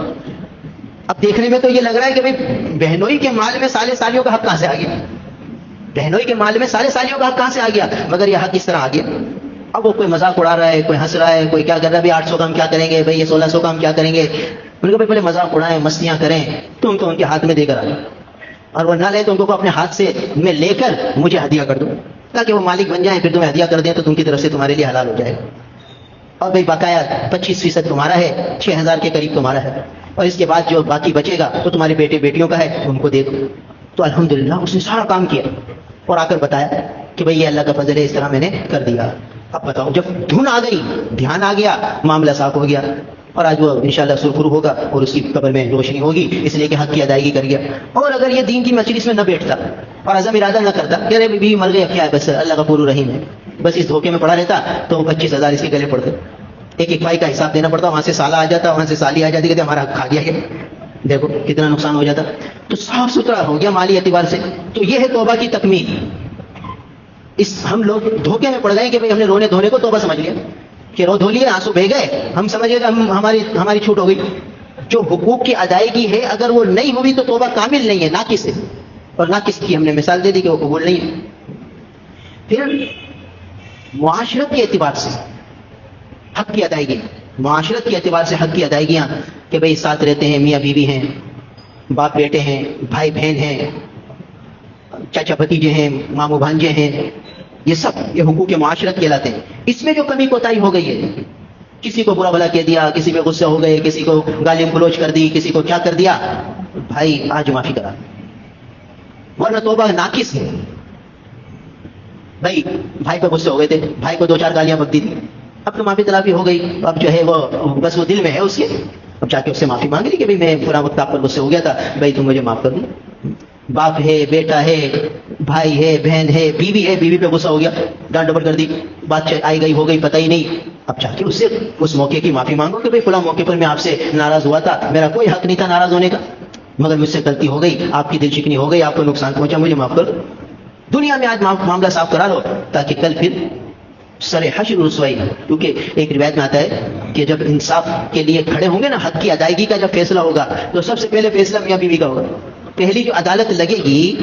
اب دیکھنے میں تو یہ لگ رہا ہے کہ بھائی بہنوئی کے مال میں سالے سالیوں کا حق کہاں سے آ گیا. بہنوئی کے مال میں سالے سالیوں کا حق کہاں سے آ گیا, مگر یہ حق اس طرح آ گیا. اب وہ کوئی مذاق اڑا رہا ہے, کوئی ہنس رہا ہے, کوئی کیا کر رہا ہے, 800 کا ہم کیا کریں گے, بھائی یہ 1600 کا ہم کیا کریں گے. ان کو بھائی پہلے مذاق اڑائیں, مستیاں کریں, تم تو ان کے ہاتھ میں دے کر آ جاؤ, اور وہ نہ لے تو ان کو اپنے ہاتھ سے میں لے کر مجھے ہدیہ کر دو تاکہ وہ مالک بن جائیں, پھر تمہیں ہدیہ کر دیں تو تم کی طرف سے تمہارے لیے حلال ہو جائے. اور بھائی بقایا 25% تمہارا ہے, 6,000 کے قریب تمہارا ہے, اور اس کے بعد جو باقی بچے گا تو تمہارے بیٹے بیٹیوں کا ہے, ان کو دے دو. تو الحمدللہ اس نے سارا کام کیا اور آ کر بتایا کہ بھئی یہ اللہ کا فضل ہے, اس طرح میں نے کر دیا. اب بتاؤ جب دھن آ گئی, دھیان آ گیا, معاملہ صاف ہو گیا, اور آج وہ انشاءاللہ سرخرو ہوگا اور اس کی قبر میں روشنی ہوگی, اس لیے کہ حق کی ادائیگی کر گیا. اور اگر یہ دین کی مجلس میں نہ بیٹھتا اور عزم ارادہ نہ کرتا کہ ارے بیوی مر گئی اب کیا ہے, بس اللہ غفور رحیم ہے, بس اس دھوکے میں پڑا رہتا تو 25,000 اس کے گلے پڑتے, ایک بھائی کا حساب دینا پڑتا, وہاں سے سالہ آ جاتا, وہاں سے سالی آ جاتی, کہتے ہمارا حق کھا گیا ہے, دیکھو کتنا نقصان ہو جاتا. تو صاف ستھرا ہو گیا مالی اعتبار سے. تو یہ ہے توبہ کی تکمیل. ہم لوگ دھوکے میں پڑ گئے کہ بھئی ہم نے رونے دھونے کو توبہ سمجھ لیا, کہ رو دھو لیے, آنسو بہہ گئے, ہم سمجھے کہ ہماری چھوٹ ہو گئی. جو حقوق کی ادائیگی ہے اگر وہ نہیں ہوئی تو توبہ کامل نہیں ہے, ناقص ہے, اور ناقص کی ہم نے مثال دے دی کہ وہ قبول نہیں ہے. پھر معاشرت کے اعتبار سے حق کی ادائیگی, معاشرت کے اعتبار سے حق کی ادائیگیاں, کہ بھئی ساتھ رہتے ہیں, میاں بیوی ہیں, باپ بیٹے ہیں, بھائی بہن ہیں, چاچا بھتیجے ہیں, ماموں بھانجے ہیں, یہ سب یہ حقوق معاشرت کہلاتے ہیں. اس میں جو کمی کوتاہی ہو گئی ہے, کسی کو برا بھلا کہہ دیا, کسی پہ غصہ ہو گئے, کسی کو گالی گلوچ کر دی, کسی کو کیا کر دیا, بھائی آج معافی کرا, ورنہ توبہ ناقص ہے. بھائی پہ غصے ہو گئے تھے, بھائی کو 2-4 گالیاں بک دی تھی, اب تو معافی تلافی ہو گئی, اب جو ہے وہ بس وہ دل میں ہے اس کے, اب جا کے اس سے معافی مانگ لی کہ بھائی میں پورا وقت آپ پر غصے ہو گیا تھا, بھائی تم مجھے معاف کر دو. باپ ہے, بیٹا ہے, بھائی ہے, بہن ہے, بیوی پہ غصہ ہو گیا, ڈانٹ ڈپٹ کر دی, بات آئی گئی ہو گئی پتہ ہی نہیں, اب جا کے اس سے اس موقع کی معافی مانگو کہ بھئی فلاں موقع پر میں آپ سے ناراض ہوا تھا, میرا کوئی حق نہیں تھا ناراض ہونے کا, مگر مجھ سے غلطی ہو گئی, آپ کی دل شکنی ہو گئی, آپ کو نقصان پہنچا, مجھے معاف کر دو. دنیا میں آج معاملہ صاف کرا لو تاکہ کل پھر سر حشر رسوائی. کیونکہ ایک روایت میں آتا ہے کہ جب انصاف کے لیے کھڑے ہوں گے نا, حق کی ادائیگی کا جب فیصلہ ہوگا تو سب سے پہلے فیصلہ میاں بیوی کا ہوگا. پہلی جو عدالت لگے گی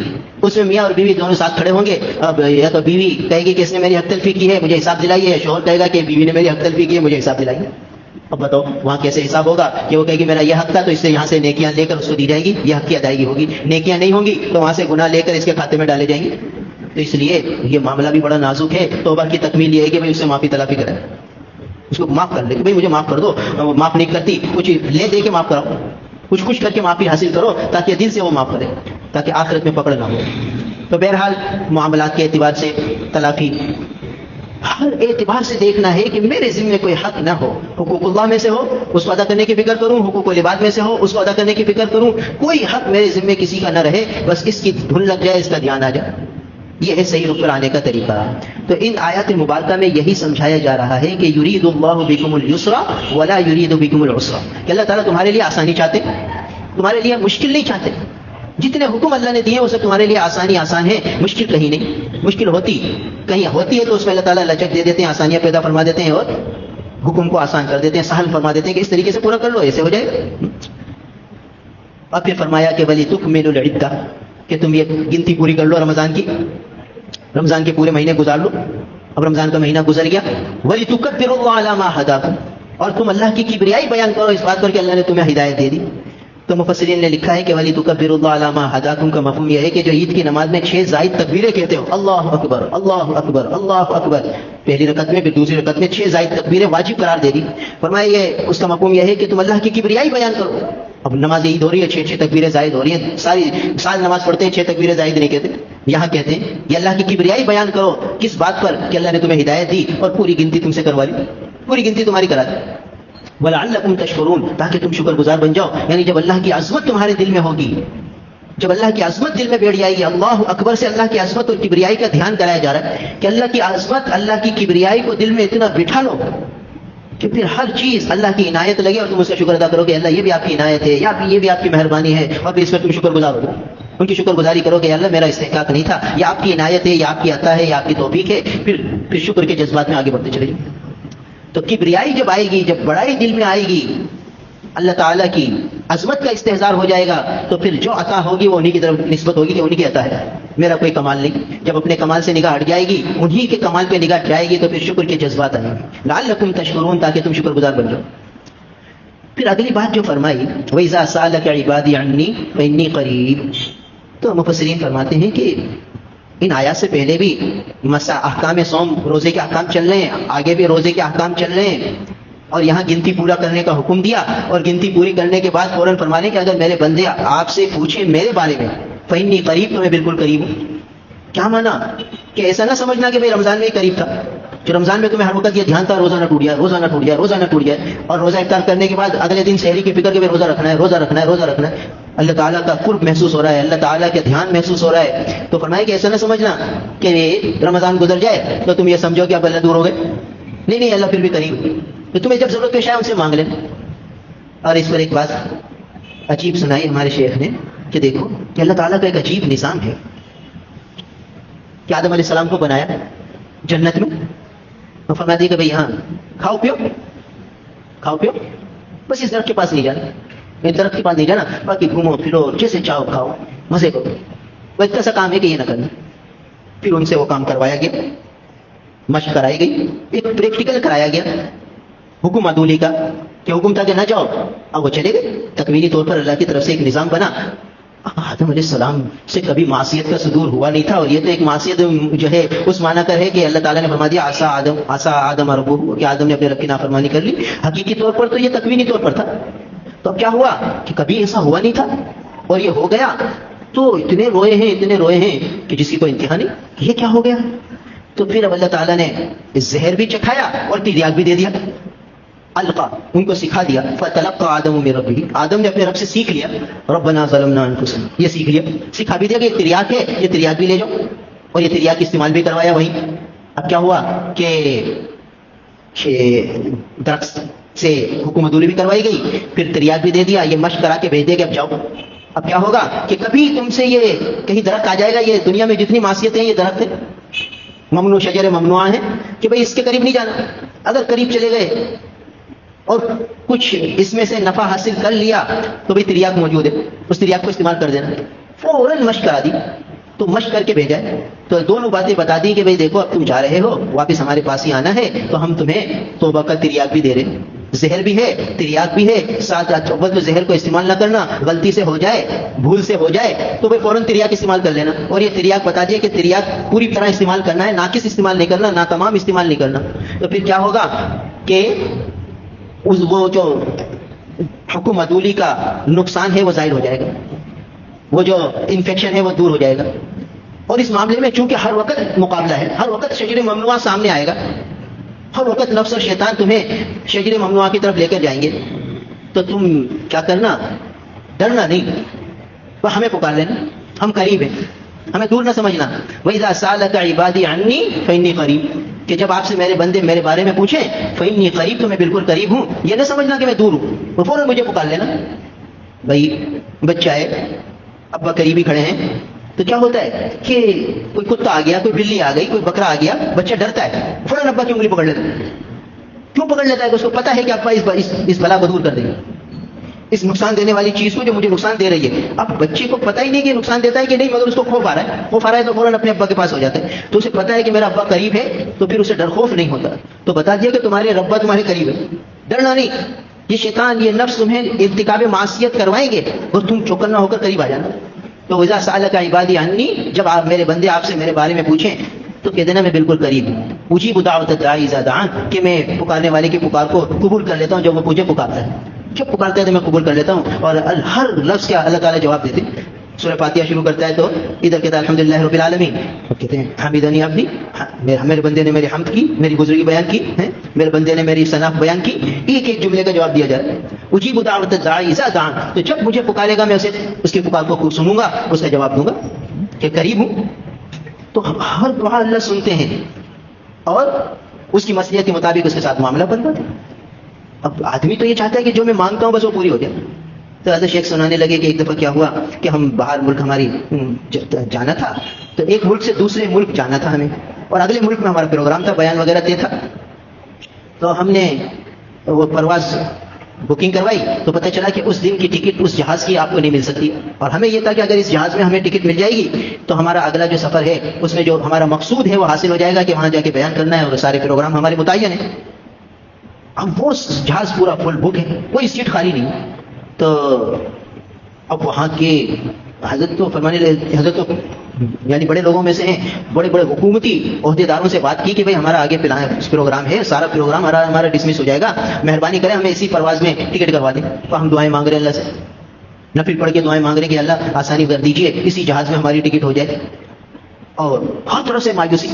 اس میں میاں اور بیوی دونوں ساتھ کھڑے ہوں گے. اب یا تو بیوی کہے گی کہ اس نے میری حق تلفی کی ہے, مجھے حساب دلائیے, یا شوہر کہے گا کہ بیوی نے میری حق تلفی کی ہے, مجھے حساب دلائیے. اب بتاؤ وہاں کیسے حساب ہوگا کہ وہ کہے گی میرا یہ حق تھا تو اس سے یہاں سے نیکیاں لے کر اس کو دی جائے گی، یہ حق کی ادائیگی ہوگی، نیکیاں نہیں ہوں گی تو وہاں سے گناہ لے کر اس کے کھاتے میں ڈالے جائیں گے. تو اس لیے یہ معاملہ بھی بڑا نازک ہے. توبہ کی تکمیل یہ ہے کہ بھائی اس سے معافی تلافی کرے، اس کو معاف کر لے کہ بھائی مجھے معاف کر دو. معاف نہیں کرتی کچھ لے دے کے معاف کراؤ، کچھ کر کے معافی حاصل کرو تاکہ دل سے وہ معاف کرے، تاکہ آخرت میں پکڑ نہ ہو. تو بہرحال معاملات کے اعتبار سے تلافی ہر اعتبار سے دیکھنا ہے کہ میرے ذمہ کوئی حق نہ ہو. حقوق اللہ میں سے ہو اس کو ادا کرنے کی فکر کروں، حقوق العباد میں سے ہو اس کو ادا کرنے کی فکر کروں. کوئی حق میرے ذمہ کسی کا نہ رہے، بس اس کی دھن لگ جائے، اس کا دھیان آ جائے. یہ ہے صحیح رخ پر آنے کا طریقہ. تو ان آیات مبارکہ میں یہی سمجھایا جا رہا ہے کہ یرید اللہ بکم اليسر ولا یرید بکم العسر، کہ اللہ تعالیٰ تمہارے لیے آسانی چاہتے، تمہارے لیے مشکل نہیں چاہتے. جتنے حکم اللہ نے دیے وہ سب تمہارے لیے آسانی آسان ہے، مشکل کہیں نہیں. مشکل ہوتی کہیں ہوتی ہے تو اس میں اللہ تعالیٰ لچک دے دیتے ہیں، آسانیاں پیدا فرما دیتے ہیں اور حکم کو آسان کر دیتے ہیں، سہل فرما دیتے ہیں کہ اس طریقے سے پورا کر لو، ایسے ہو جائے. اب پھر فرمایا کہ ولی تکملوا العدہ، کہ تم یہ گنتی پوری کر لو رمضان کی، رمضان کے پورے مہینے گزار لو. اب رمضان کا مہینہ گزر گیا. وَلِتُكَبِّرُوا اللَّهَ عَلَىٰ مَا هَدَاكُمْ، اور تم اللہ کی کبریائی بیان کرو اس بات پر کہ اللہ نے تمہیں ہدایت دے دی. تو مفسرین نے لکھا ہے کہ وَلِتُكَبِّرُوا اللَّهَ عَلَىٰ مَا هَدَاكُمْ کا مفہوم یہ ہے کہ جو عید کی نماز میں 6 زائد تکبیریں کہتے ہو، اللہ اکبر اللہ اکبر اللہ اکبر، پہلی رکعت میں پھر دوسری رکعت میں 6 زائد تکبیریں واجب قرار دے دی. فرمایا یہ اس کا مفہوم یہ ہے کہ تم اللہ کی کبریائی بیان کرو. اب نماز عید ہو رہی ہے، 6 تکبیریں زائد ہو رہی ہیں، ساری سال نماز پڑھتے ہیں 6 تکبیریں زائد نہیں کہتے. یہاں کہتے ہیں یہ اللہ کی کبریائی بیان کرو. کس بات پر؟ کہ اللہ نے تمہیں ہدایت دی اور پوری گنتی تم سے کروا لی، پوری گنتی تمہاری کرا دی. وَلَعَلَّكُمْ تَشْكُرُونَ، تاکہ تم شکر گزار بن جاؤ. یعنی جب اللہ کی عظمت تمہارے دل میں ہوگی، جب اللہ کی عظمت دل میں بیٹھ جائے گی، اللہ اکبر سے اللہ کی عظمت اور کبریائی کا دھیان کرایا جا رہا ہے کہ اللہ کی عظمت اللہ کی کبریائی کو دل میں اتنا بٹھا لو کہ پھر ہر چیز اللہ کی عنایت لگے اور تم اس کا شکر ادا کرو کہ اللہ یہ بھی آپ کی عنایت ہے، یا یہ بھی آپ کی مہربانی ہے، اور پھر اس پر تم شکر گزار ہو، ان کی شکر گزاری کرو کہ اللہ میرا استحقاق نہیں تھا، یہ آپ کی عنایت ہے، یہ آپ کی عطا ہے، یہ آپ کی توفیق ہے. پھر شکر کے جذبات میں آگے بڑھتے چلے جائیں. تو کبریائی جب آئے گی، جب بڑائی دل میں آئے گی، اللہ تعالیٰ کی عظمت کا استحضار ہو جائے گا، تو پھر جو عطا ہوگی وہ انہی کی طرف نسبت ہوگی کہ انہی کی عطا ہے، میرا کوئی کمال نہیں. جب اپنے کمال سے نگاہ ہٹ جائے گی، انہی کے کمال پہ نگاہ جائے گی، تو پھر شکر کے جذبات آئیں گے. لعلکم تشکرون، تاکہ تم شکر گزار بن جاؤ. پھر اگلی بات جو فرمائی وَإِذَا سَأَلَكَ عِبَادِي عَنِّي فَإِنِّي قَرِيبٌ، تو مفسرین فرماتے ہیں کہ ان آیات سے پہلے بھی احکام صوم، روزے کے احکام چل رہے ہیں، آگے بھی روزے کے احکام چل رہے ہیں، اور یہاں گنتی پورا کرنے کا حکم دیا، اور گنتی پوری کرنے کے بعد فوراً فرمانے کہ اگر میرے بندے آپ سے پوچھیں میرے بارے میں فإنی قریب، تو میں بالکل قریب ہوں. کیا مانا؟ کہ ایسا نہ سمجھنا کہ بھائی رمضان میں ہی قریب تھا، جو رمضان میں تمہیں ہر وقت یہ دھیان تھا روزہ نہ ٹوٹ جائے، روزہ نہ ٹوٹ جائے، روزہ نہ ٹوٹ جائے، اور روزہ افطار کرنے کے بعد اگلے دن سحری کی فکر کہ روزہ رکھنا ہے، روزہ رکھنا ہے، روزہ رکھنا ہے. اللہ تعالیٰ کا قرب محسوس ہو رہا ہے، اللہ تعالیٰ کا دھیان محسوس ہو رہا ہے. تو فرمایا کہ ایسا نہ سمجھنا کہ رمضان گزر جائے تو تم یہ سمجھو کہ اب اللہ دور ہو گئے. نہیں، اللہ پھر بھی قریب ہے. تو تمہیں جب ضرورت پیش آئے ان سے مانگ لینا. اور اس پر ایک بات عجیب سنائی ہمارے شیخ نے کہ دیکھو کہ اللہ تعالیٰ کا ایک عجیب نظام ہے کہ آدم علیہ السلام کو بنایا جنت میں، اور فرما دیا کہ بھائی ہاں کھاؤ پیو، بس اس درخت کے پاس نہیں جانا، درخت کے پاس نہیں جانا، باقی گھومو پھرو جیسے چاہو کھاؤ مزے کرو. وہ اتنا سا کام ہے کہ یہ نہ کرنا. پھر ان سے وہ کام کروایا گیا، مشق کرائی گئی، ایک پریکٹیکل کرایا گیا حکم عدولی کا، کہ حکم تھا کہ نہ جاؤ، اب وہ چلے گئے. تکوینی طور پر اللہ کی طرف سے ایک نظام بنا. آدم علیہ السلام سے کبھی معصیت کا صدور ہوا نہیں تھا، اور یہ تو ایک معصیت جو ہے اس معنی کر ہے کہ اللہ تعالیٰ نے فرما دیا عصا آدم ربہ، کہ آدم نے اپنے رب کی نافرمانی کر لی. حقیقی طور پر تو یہ تکوینی طور پر تھا. تو اب کیا ہوا کہ کبھی ایسا ہوا نہیں تھا اور یہ ہو گیا، تو اتنے روئے ہیں کہ جس کی کوئی انتہا نہیں، یہ کیا ہو گیا. تو پھر اب اللہ تعالیٰ نے زہر بھی چکھایا اور تریاق بھی دے دیا. القا، ان کو سکھا دیا. فتلقى آدم من ربه، آدم نے اپنے رب سے سیکھ لیا. ربنا ظلمنا انفسنا، یہ سیکھ لیا، سکھا بھی دیا کہ یہ تریاق ہے، یہ تریاق بھی لے جاؤ، اور یہ تریاق استعمال بھی کروایا وہی. اب کیا ہوا کہ درخت سے حکم عدولی بھی کروائی گئی، پھر تریاق بھی دے دیا، یہ مشق کرا کے بھیج دیا کہ اب جاؤ. اب کیا ہوگا کہ کبھی تم سے یہ کہیں درخت آ جائے گا، یہ دنیا میں جتنی معصیتیں ہیں یہ درخت ہے، ممنوع شجر ممنوع ہے، کہ بھئی اس کے قریب نہیں جانا. اگر قریب چلے گئے اور کچھ اس میں سے نفع حاصل کر لیا تو بھئی تریاق موجود ہے، اس تریاق کو استعمال کر دینا. فوراً مشق کرا دی، تو مشق کر کے بھیجا ہے. تو دونوں باتیں بتا دی کہ بھئی دیکھو اب تم جا رہے ہو، واپس ہمارے پاس ہی آنا ہے، تو ہم تمہیں توبہ کا تریاق بھی دے رہے ہیں، زہر بھی ہے، تریاک بھی ہے، ساتھ وہ زہر کو استعمال نہ کرنا، غلطی سے ہو جائے، بھول سے ہو جائے تو وہ فوراً تریاک استعمال کر لینا. اور یہ تریاک بتا دیے کہ تریاک پوری طرح استعمال کرنا ہے، ناقص استعمال نہیں کرنا، نہ تمام استعمال نہیں کرنا. تو پھر کیا ہوگا کہ وہ جو حکم عدولی کا نقصان ہے وہ ظاہر ہو جائے گا، وہ جو انفیکشن ہے وہ دور ہو جائے گا. اور اس معاملے میں چونکہ ہر وقت مقابلہ ہے، ہر وقت شجر ممنوعہ سامنے آئے گا، ہر وقت نفس اور شیطان تمہیں شجر ممنوعہ کی طرف لے کر جائیں گے، تو تم کیا کرنا، ڈرنا نہیں، وہ ہمیں پکار لینا، ہم قریب ہیں، ہمیں دور نہ سمجھنا. وَإِذَا سَأَلَكَ عِبَادِي عَنِّي فَإِنِّي قَرِيبٌ، کہ جب آپ سے میرے بندے میرے بارے میں پوچھیں فَإِنِّي قَرِيب، تو میں بالکل قریب ہوں. یہ نہ سمجھنا کہ میں دور ہوں، وہ فوراً مجھے پکار لینا. بھائی بچہ ہے، ابا قریب ہی کھڑے ہیں، تو کیا ہوتا ہے کہ کوئی کتا آ گیا، کوئی بلی آ گئی، کوئی بکرا آ گیا، بچہ ڈرتا ہے، فوراً ابا کی انگلی پکڑ لیتا ہے. کیوں پکڑ لیتا ہے؟ کہ اس کو پتا ہے کہ ابا اس بلا کو دور کر دیں گے، اس نقصان دینے والی چیز کو جو مجھے نقصان دے رہی ہے. اب بچے کو پتہ ہی نہیں کہ نقصان دیتا ہے کہ نہیں، مگر اس کو خوف آ رہا ہے، خوف آ رہا ہے تو فوراً اپنے ابا کے پاس ہو جاتا ہے. تو اسے پتا ہے کہ میرا ابا قریب ہے، تو پھر اسے ڈر خوف نہیں ہوتا. تو بتا دیا کہ تمہارے ابا تمہارے قریب ہے، ڈرنا نہیں. یہ شیطان، یہ نفس تمہیں ارتکاب معصیت کروائیں گے اور تم چوکنا ہو کر قریب آ جانا. تو وَإِذَا سَأَلَكَ عِبَادِي عَنِّي، جب آپ میرے بندے آپ سے میرے بارے میں پوچھیں تو کہہ دینا میں بالکل قریب ہوں. اجیب دعوت الداعی اذا دعان، کہ میں پکارنے والے کی پکار کو قبول کر لیتا ہوں جب وہ مجھے پکارتا ہے. جب پکارتا ہے تو میں قبول کر لیتا ہوں، اور ہر لفظ کا اللہ تعالیٰ جواب دیتے. سورہ فاتحہ شروع کرتا ہے تو ادھر کہتا ہے الحمدللہ رب العالمین، کہتے ہیں حمیدنی عبدی، میرے بندے نے میری حمد کی، میری بزرگی بیان کی ہے، میرے بندے نے میری ثنا بیان کی. ایک ایک جملے کا جواب دیا جائے. اجیب دعوت الداعی اذا دعان، تو جب مجھے پکارے گا میں اسے اس کی پکار کو سنوں گا، اس کا جواب دوں گا کہ قریب ہوں. تو ہر دعا اللہ سنتے ہیں اور اس کی مصلحت کے مطابق اس کے ساتھ معاملہ بنتا ہے. اب آدمی تو یہ چاہتا ہے کہ جو میں مانگتا ہوں بس وہ پوری ہو جائے. تو حضرت شیخ سنانے لگے کہ ایک دفعہ کیا ہوا کہ ہم باہر ملک ہماری جانا تھا، تو ایک ملک سے دوسرے ملک جانا تھا ہمیں، اور اگلے ملک میں ہمارا پروگرام تھا، بیان وغیرہ طے تھا. تو ہم نے وہ پرواز بکنگ کروائی تو پتہ چلا کہ اس دن کی ٹکٹ اس جہاز کی آپ کو نہیں مل سکتی. اور ہمیں یہ تھا کہ اگر اس جہاز میں ہمیں ٹکٹ مل جائے گی تو ہمارا اگلا جو سفر ہے اس میں جو ہمارا مقصود ہے وہ حاصل ہو جائے گا کہ وہاں جا کے بیان کرنا ہے، اور سارے پروگرام ہمارے متعین ہیں. اب وہ جہاز پورا فل بک ہے، کوئی سیٹ خالی نہیں. تو اب وہاں کے حضرت تو فرمانے لگے، حضرت تو یعنی بڑے لوگوں میں سے ہیں، بڑے بڑے حکومتی عہدے داروں سے بات کی کہ بھائی ہمارا آگے پروگرام ہے، سارا پروگرام ہمارا ڈسمس ہو جائے گا، مہربانی کریں ہمیں اسی پرواز میں ٹکٹ کروا دیں. تو ہم دعائیں مانگ رہے ہیں اللہ سے، نفل پڑھ کے دعائیں مانگ رہے ہیں کہ اللہ آسانی کر دیجیے، اسی جہاز میں ہماری ٹکٹ ہو جائے. اور ہر طرح سے مایوسی،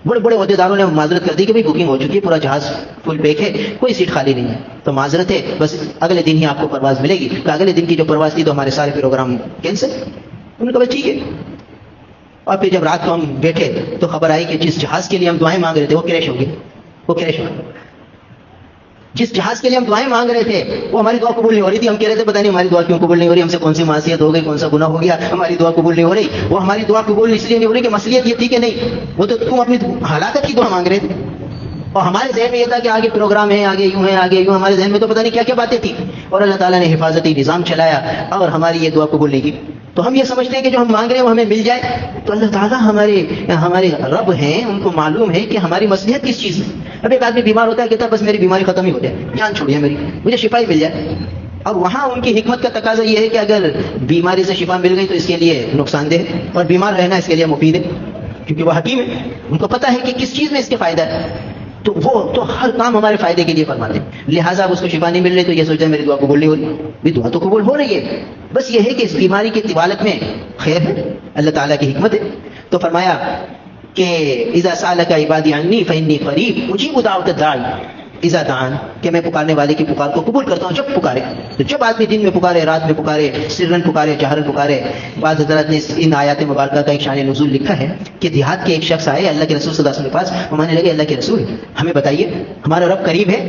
بڑے بڑے عہدے داروں نے معذرت کر دی کہ بھائی بکنگ ہو چکی ہے، پورا جہاز فل پیک ہے، کوئی سیٹ خالی نہیں ہے، تو معذرت ہے، بس اگلے دن ہی آپ کو پرواز ملے گی. کہ اگلے دن کی جو پرواز تھی تو ہمارے سارے پروگرام کینسل. انہوں نے کہا بس ٹھیک ہے. اور پھر جب رات کو ہم بیٹھے تو خبر آئی کہ جس جہاز کے لیے ہم دعائیں مانگ رہے تھے وہ کریش ہو گیا، وہ کریش ہو گیا. جس جہاز کے لیے ہم دعائیں مانگ رہے تھے وہ ہماری دعا قبول نہیں ہو رہی تھی. ہم کہہ رہے تھے پتہ نہیں ہماری دعا کیوں قبول نہیں ہو رہی، ہم سے کون سی معصیت ہو گئی، کون سا گناہ ہو گیا، ہماری دعا قبول نہیں ہو رہی. وہ ہماری دعا قبول اس لیے نہیں ہو رہی کہ مصلحت یہ تھی کہ نہیں، وہ تو تم اپنی ہلاکت کی دعا مانگ رہے تھے. اور ہمارے ذہن میں یہ تھا کہ آگے پروگرام ہے، آگے یوں ہے، آگے یوں. ہمارے ذہن میں تو پتہ نہیں کیا کیا باتیں تھیں، اور اللہ تعالیٰ نے حفاظتی نظام چلایا اور ہماری یہ دعا قبول نہیں کی. تو ہم یہ سمجھتے ہیں کہ جو ہم مانگ رہے ہیں وہ ہمیں مل جائے. تو اللہ تعالیٰ ہمارے رب ہیں، ان کو معلوم ہے کہ ہماری مصلحت کس چیز میں. اب ایک آدمی بیمار ہوتا ہے، کہتا ہے بس میری بیماری ختم ہی ہو جائے، جان چھوڑیے میری، مجھے شفا ہی مل جائے. اور وہاں ان کی حکمت کا تقاضا یہ ہے کہ اگر بیماری سے شفا مل گئی تو اس کے لیے نقصان دہ ہے، اور بیمار رہنا اس کے لیے مفید ہے، کیونکہ وہ حکیم ہے، ان کو پتہ ہے کہ کس چیز میں اس کے فائدہ ہے. تو وہ تو ہر کام ہمارے فائدے کے لیے فرماتے ہیں. لہٰذا اب اس کو شفا نہیں مل رہی تو یہ سوچتا ہے میری دعا قبول نہیں ہو رہی. بھی دعا تو قبول ہو رہی ہے، بس یہ ہے کہ اس بیماری کی طوالت میں خیر ہے، اللہ تعالیٰ کی حکمت ہے. تو فرمایا کہ اذا سالک عبادی عنی فانی قریب اجیب دعوت الداعی اذا دعان، کہ میں پکارنے والے کی پکار کو قبول کرتا ہوں جب پکارے. تو جب آدمی دن میں پکارے، رات میں پکارے، سرن پکارے، جہرن پکارے. بعض حضرات نے ان آیات مبارکہ کا ایک شان نزول لکھا ہے کہ دیہات کے ایک شخص آئے اللہ کے رسول صلی اللہ علیہ وسلم کے پاس، وہ ماننے لگے اللہ کے رسول ہمیں بتائیے ہمارا رب قریب ہے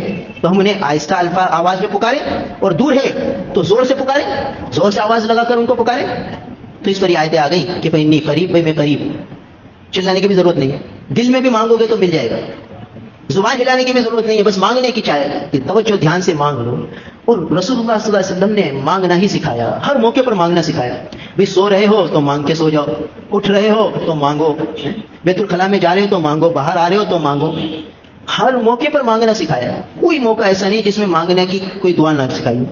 تو ہم انہیں آہستہ آواز میں پکارے، اور دور ہے تو زور سے پکارے، زور سے آواز لگا کر ان کو پکارے. تو اس پر یہ آیتیں آ گئی کہ انی قریب، بھائی میں قریب ہوں. چلانے کی بھی ضرورت نہیں ہے، دل میں بھی مانگو گے تو مل جائے گا. زبان ہلانے کی بھی ضرورت نہیں ہے، بس مانگنے کی چاہے کہ توجہ دھیان سے مانگ لو. اور رسول اللہ صلی اللہ علیہ وسلم نے مانگنا ہی سکھایا، ہر موقع پر مانگنا سکھایا. بھی سو رہے ہو تو مانگ کے سو جاؤ، اٹھ رہے ہو تو مانگو، بیت الخلاء میں جا رہے ہو تو مانگو، باہر آ رہے ہو تو مانگو. ہر موقع پر مانگنا سکھایا ہے، کوئی موقع ایسا نہیں جس میں مانگنے کی کوئی دعا نہ سکھائی ہو۔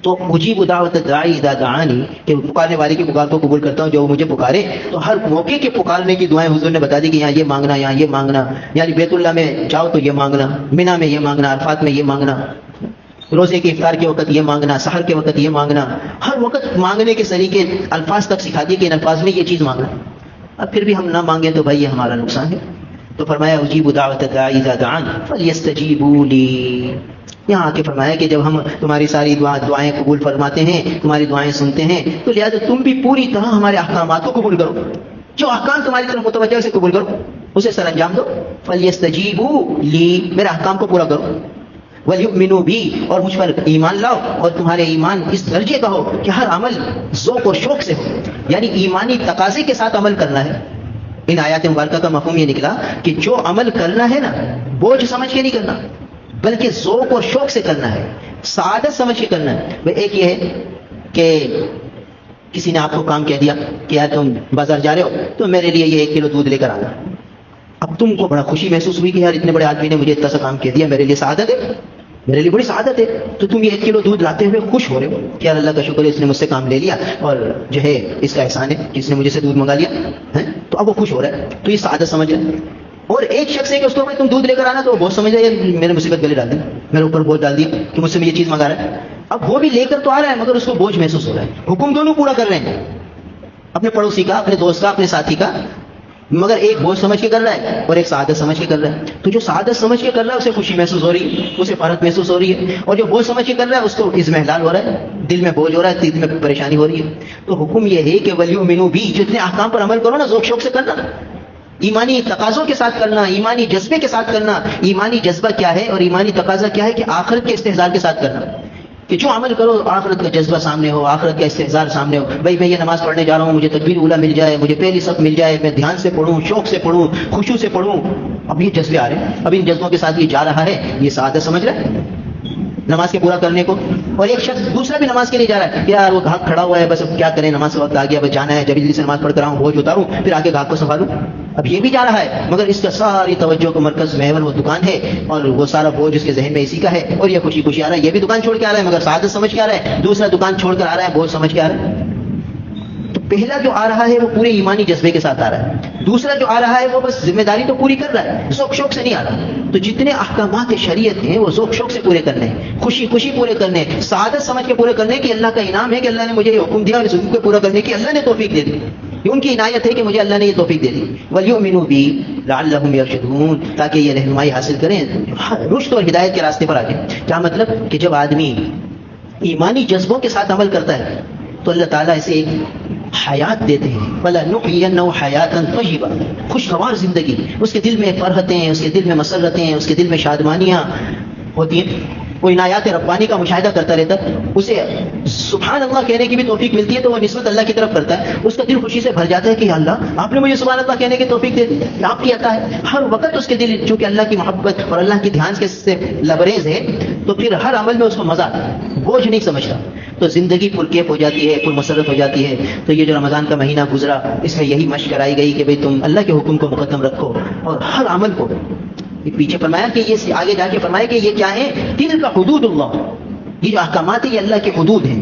تو اجیب دعوت الداعی اذا دعانی، کہ پکارنے والے کی پکار کو قبول کرتا ہوں جو مجھے پکارے۔ تو ہر موقع کے پکارنے کی دعائیں حضور نے بتا دی کہ یہاں یہ مانگنا، یہاں یہ مانگنا، یعنی بیت اللہ میں جاؤ تو یہ مانگنا، مینا میں یہ مانگنا، عرفات میں یہ مانگنا، روزے کے افطار کے وقت یہ مانگنا، سحر کے وقت یہ مانگنا، ہر وقت مانگنے کے طریقے الفاظ تک سکھا دیے کہ ان الفاظ میں یہ چیز مانگنا۔ اب پھر بھی ہم نہ مانگیں تو بھائی یہ ہمارا نقصان ہے۔ تو فرمایا اجیب دعوت الداعی اذا دعان فلیستجیبوا لی۔ یہاں آ کے فرمایا کہ جب ہم تمہاری ساری دعائیں قبول فرماتے ہیں، تمہاری دعائیں سنتے ہیں، تو لہٰذا تم بھی پوری طرح ہمارے احکامات کو قبول کرو، جو احکام تمہاری طرف متوجہ ہے اسے قبول کرو، اسے سر انجام دو۔ فلیستجیبوا لی، میرے احکام کو پورا کرو، ولیؤمنوا بی، اور مجھ پر ایمان لاؤ، اور تمہارے ایمان اس درجے کا ہو کہ ہر عمل ذوق و شوق سے ہو، یعنی ایمانی تقاضے کے ساتھ عمل کرنا ہے۔ ان آیات مبارکہ کا مفہوم یہ نکلا کہ جو عمل کرنا ہے نا، بوجھ سمجھ کے نہیں کرنا، بلکہ ذوق اور شوق سے کرنا ہے، سعادت سمجھ کے کرنا ہے۔ ایک یہ ہے کہ کسی نے آپ کو کام کہہ دیا کہ یار تم بازار جا رہے ہو تو میرے لیے یہ 1 کلو دودھ لے کر آنا۔ اب تم کو بڑا خوشی محسوس ہوئی کہ یار اتنے بڑے آدمی نے مجھے اتنا سا کام کہہ دیا، میرے لیے سعادت ہے، میرے لیے بڑی سعادت ہے۔ تو تم یہ 1 کلو دودھ لاتے ہوئے خوش ہو رہے ہو کہ یار اللہ کا شکر ہے، اس نے مجھ سے کام لے لیا اور جو ہے اس کا احسان ہے کہ اس نے مجھے سے دودھ منگا لیا ہے، تو اب وہ خوش ہو رہا ہے، تو یہ سعادت سمجھ رہا ہے۔ اور ایک شخص ہے کہ اس کو تم دودھ لے کر آنا تو وہ بہت سمجھ رہا ہے میں نے مصیبت گلے ڈال دی، میرے اوپر بوجھ ڈال دیا کہ مجھ سے یہ چیز منگا رہا ہے۔ اب وہ بھی لے کر تو آ رہا ہے مگر اس کو بوجھ محسوس ہو رہا ہے۔ حکم دونوں پورا کر رہے ہیں، اپنے پڑوسی کا، اپنے دوست کا، اپنے ساتھی کا، مگر ایک بوجھ سمجھ کے کر رہا ہے اور ایک سعادت سمجھ کے کر رہا ہے۔ تو جو سعادت سمجھ کے کر رہا ہے اسے خوشی محسوس ہو رہی ہے، اسے فرحت محسوس ہو رہی ہے، اور جو بوجھ سمجھ کے کر رہا ہے اس کو اضمحلال ہو رہا ہے، دل میں بوجھ ہو رہا ہے، دل میں پریشانی ہو رہی ہے۔ تو حکم یہ ہے کہ ولیؤمنوا بی، جتنے احکام پر عمل کرو نا ذوق شوق سے کرنا، ایمانی تقاضوں کے ساتھ کرنا، ایمانی جذبے کے ساتھ کرنا۔ ایمانی جذبہ کیا ہے اور ایمانی تقاضا کیا ہے کہ آخرت کے استحضار کے ساتھ کرنا، کہ جو عمل کرو آخرت کا جذبہ سامنے ہو، آخرت کا استحضار سامنے ہو۔ بھائی میں یہ نماز پڑھنے جا رہا ہوں، مجھے تکبیر اولیٰ مل جائے، مجھے پہلی صف مل جائے، میں دھیان سے پڑھوں، شوق سے پڑھوں، خشوع سے پڑھوں۔ اب یہ جذبے آ رہے ہیں، اب ان جذبوں کے ساتھ یہ جا رہا ہے، یہ سعادت سمجھ رہا ہے نماز کے پورا کرنے کو۔ اور ایک شخص دوسرا بھی نماز کے لیے جا رہا ہے، یار وہ گھاٹ کھڑا ہوا ہے، بس اب کیا کریں، نماز کا وقت آ گیا، بس جانا ہے، جب جلدی سے نماز پڑھ کر آؤں، بوجھ اتاروں، پھر آگے گھاٹ کو سنبھالوں۔ اب یہ بھی جا رہا ہے مگر اس کا ساری توجہ کا مرکز محور وہ دکان ہے، اور وہ سارا بوجھ اس کے ذہن میں اسی کا ہے، اور یہ خوشی خوشی آ رہا ہے۔ یہ بھی دکان چھوڑ کے آ رہا ہے مگر سعادت سمجھ کے آ رہا ہے، دوسرا دکان چھوڑ کر آ رہا ہے، بوجھ سمجھ کے آ رہا ہے۔ تو پہلا جو آ رہا ہے وہ پورے ایمانی جذبے کے ساتھ آ رہا ہے، دوسرا جو آ رہا ہے وہ بس ذمہ داری تو پوری کر رہا ہے، ذوق شوق سے نہیں آ رہا۔ تو جتنے احکامات شریعت ہیں وہ ذوق شوق سے پورے کرنے ہیں، خوشی خوشی پورے کرنے ہیں، سعادت سمجھ کے پورے کرنے کہ اللہ کا انعام ہے کہ اللہ نے مجھے یہ حکم دیا اور اس حکم کو پورا کرنے کی اللہ نے توفیق دے دی، یہ ان کی عنایت ہے کہ مجھے اللہ نے یہ توفیق دے دی۔ وَلْيُؤْمِنُوا بِي لَعَلَّهُمْ يَرْشُدُونَ، تاکہ یہ رہنمائی حاصل کریں، رشد اور ہدایت کے راستے پر آ جائیں۔ کیا مطلب کہ جب آدمی ایمانی جذبوں کے ساتھ عمل کرتا ہے تو اللہ تعالیٰ اسے ایک حیات دیتے ہیں، وَلَنُحْيِيَنَّهُ حَيَاةً طَيِّبَةً، خوشگوار زندگی، اس کے دل میں فرحتیں، اس کے دل میں مسرتیں، اس کے دل میں شادمانیاں ہوتی ہیں۔ وہ عنایات ربانی کا مشاہدہ کرتا رہتا ہے، اسے سبحان اللہ کہنے کی بھی توفیق ملتی ہے تو وہ نسبت اللہ کی طرف کرتا ہے، اس کا دل خوشی سے بھر جاتا ہے کہ یا اللہ آپ نے مجھے سبحان اللہ کہنے کی توفیق دے دی، آپ کی عطا ہے۔ ہر وقت اس کے دل چونکہ اللہ کی محبت اور اللہ کی دھیان کے سے لبریز ہے تو پھر ہر عمل میں اس کو مزہ آتا ہے، بوجھ نہیں سمجھتا، تو زندگی پرکیف ہو جاتی ہے، پرمسرت ہو جاتی ہے۔ تو یہ جو رمضان کا مہینہ گزرا اس میں یہی مشق کرائی گئی کہ بھئی تم اللہ کے حکم کو مقدم رکھو اور ہر عمل کو پیچھے فرمایا کہ یہ آگے جا کے فرمایا کہ یہ کیا ہے، تلک حدود اللہ، یہ جو احکامات ہیں یہ اللہ کے حدود ہیں،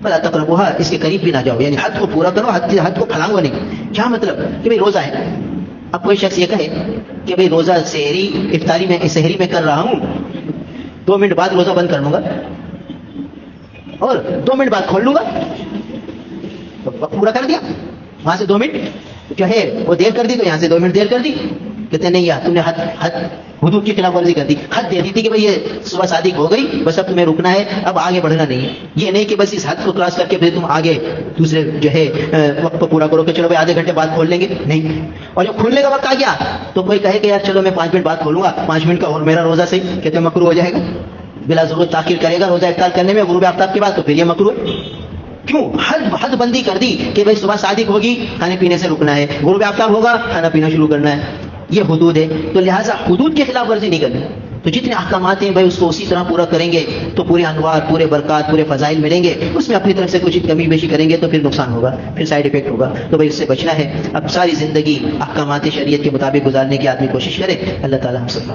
فلا تقربوها، اس کے قریب بھی نہ جاؤ، یعنی حد کو پورا کرو، حد کو پھلانگو نہیں۔ کیا مطلب کہ بھئی روزہ ہے، اب کوئی شخص یہ کہے کہ بھئی روزہ سحری میں کر رہا ہوں، 2 منٹ بعد روزہ بند کر لوں گا اور 2 منٹ بعد کھول لوں گا، وقت پورا کر دیا، وہاں سے 2 منٹ جو ہے وہ دیر کر دی تو یہاں سے 2 منٹ دیر کر دی۔ کہتے نہیں یار تم نے حد حدود کی خلاف ورزی کر دی، حد دے دی تھی کہ بھئی یہ صبح صادق ہو گئی، بس اب تمہیں رکنا ہے، اب آگے بڑھنا نہیں ہے۔ یہ نہیں کہ بس اس حد کو کراس کر کے پھر تم آگے دوسرے جو ہے وقت کو پورا کرو کہ چلو بھائی آدھے گھنٹے بعد کھول لیں گے، نہیں۔ اور جب کھولنے کا وقت آ گیا تو کوئی کہے کہ یار چلو میں 5 منٹ بعد کھولوں گا، 5 منٹ کا اور میرا روزہ صحیح، کہتے ہیں مکروہ ہو جائے گا، بلا ضرورت تاخیر کرے گا روزہ افطار کرنے میں غروب آفتاب کے بعد، تو پھر یہ مکروہ ہے۔ کیوں؟ حد بندی کر دی کہ بھائی صبح صادق ہوگی کھانے پینے سے رکنا ہے، غروب آفتاب ہوگا کھانا پینا شروع کرنا ہے، یہ حدود ہے۔ تو لہٰذا حدود کی خلاف ورزی نہیں کرنی۔ تو جتنے احکامات ہیں بھائی اس کو اسی طرح پورا کریں گے تو پورے انوار، پورے برکات، پورے فضائل ملیں گے. اس میں اپنی طرف سے کچھ کمی بیشی کریں گے تو پھر نقصان ہوگا، پھر سائیڈ افیکٹ ہوگا. تو بھائی اس سے بچنا ہے. اب ساری زندگی احکامات شریعت کے مطابق گزارنے کی آدمی کوشش کرے. اللہ تعالیٰ ہم سب کا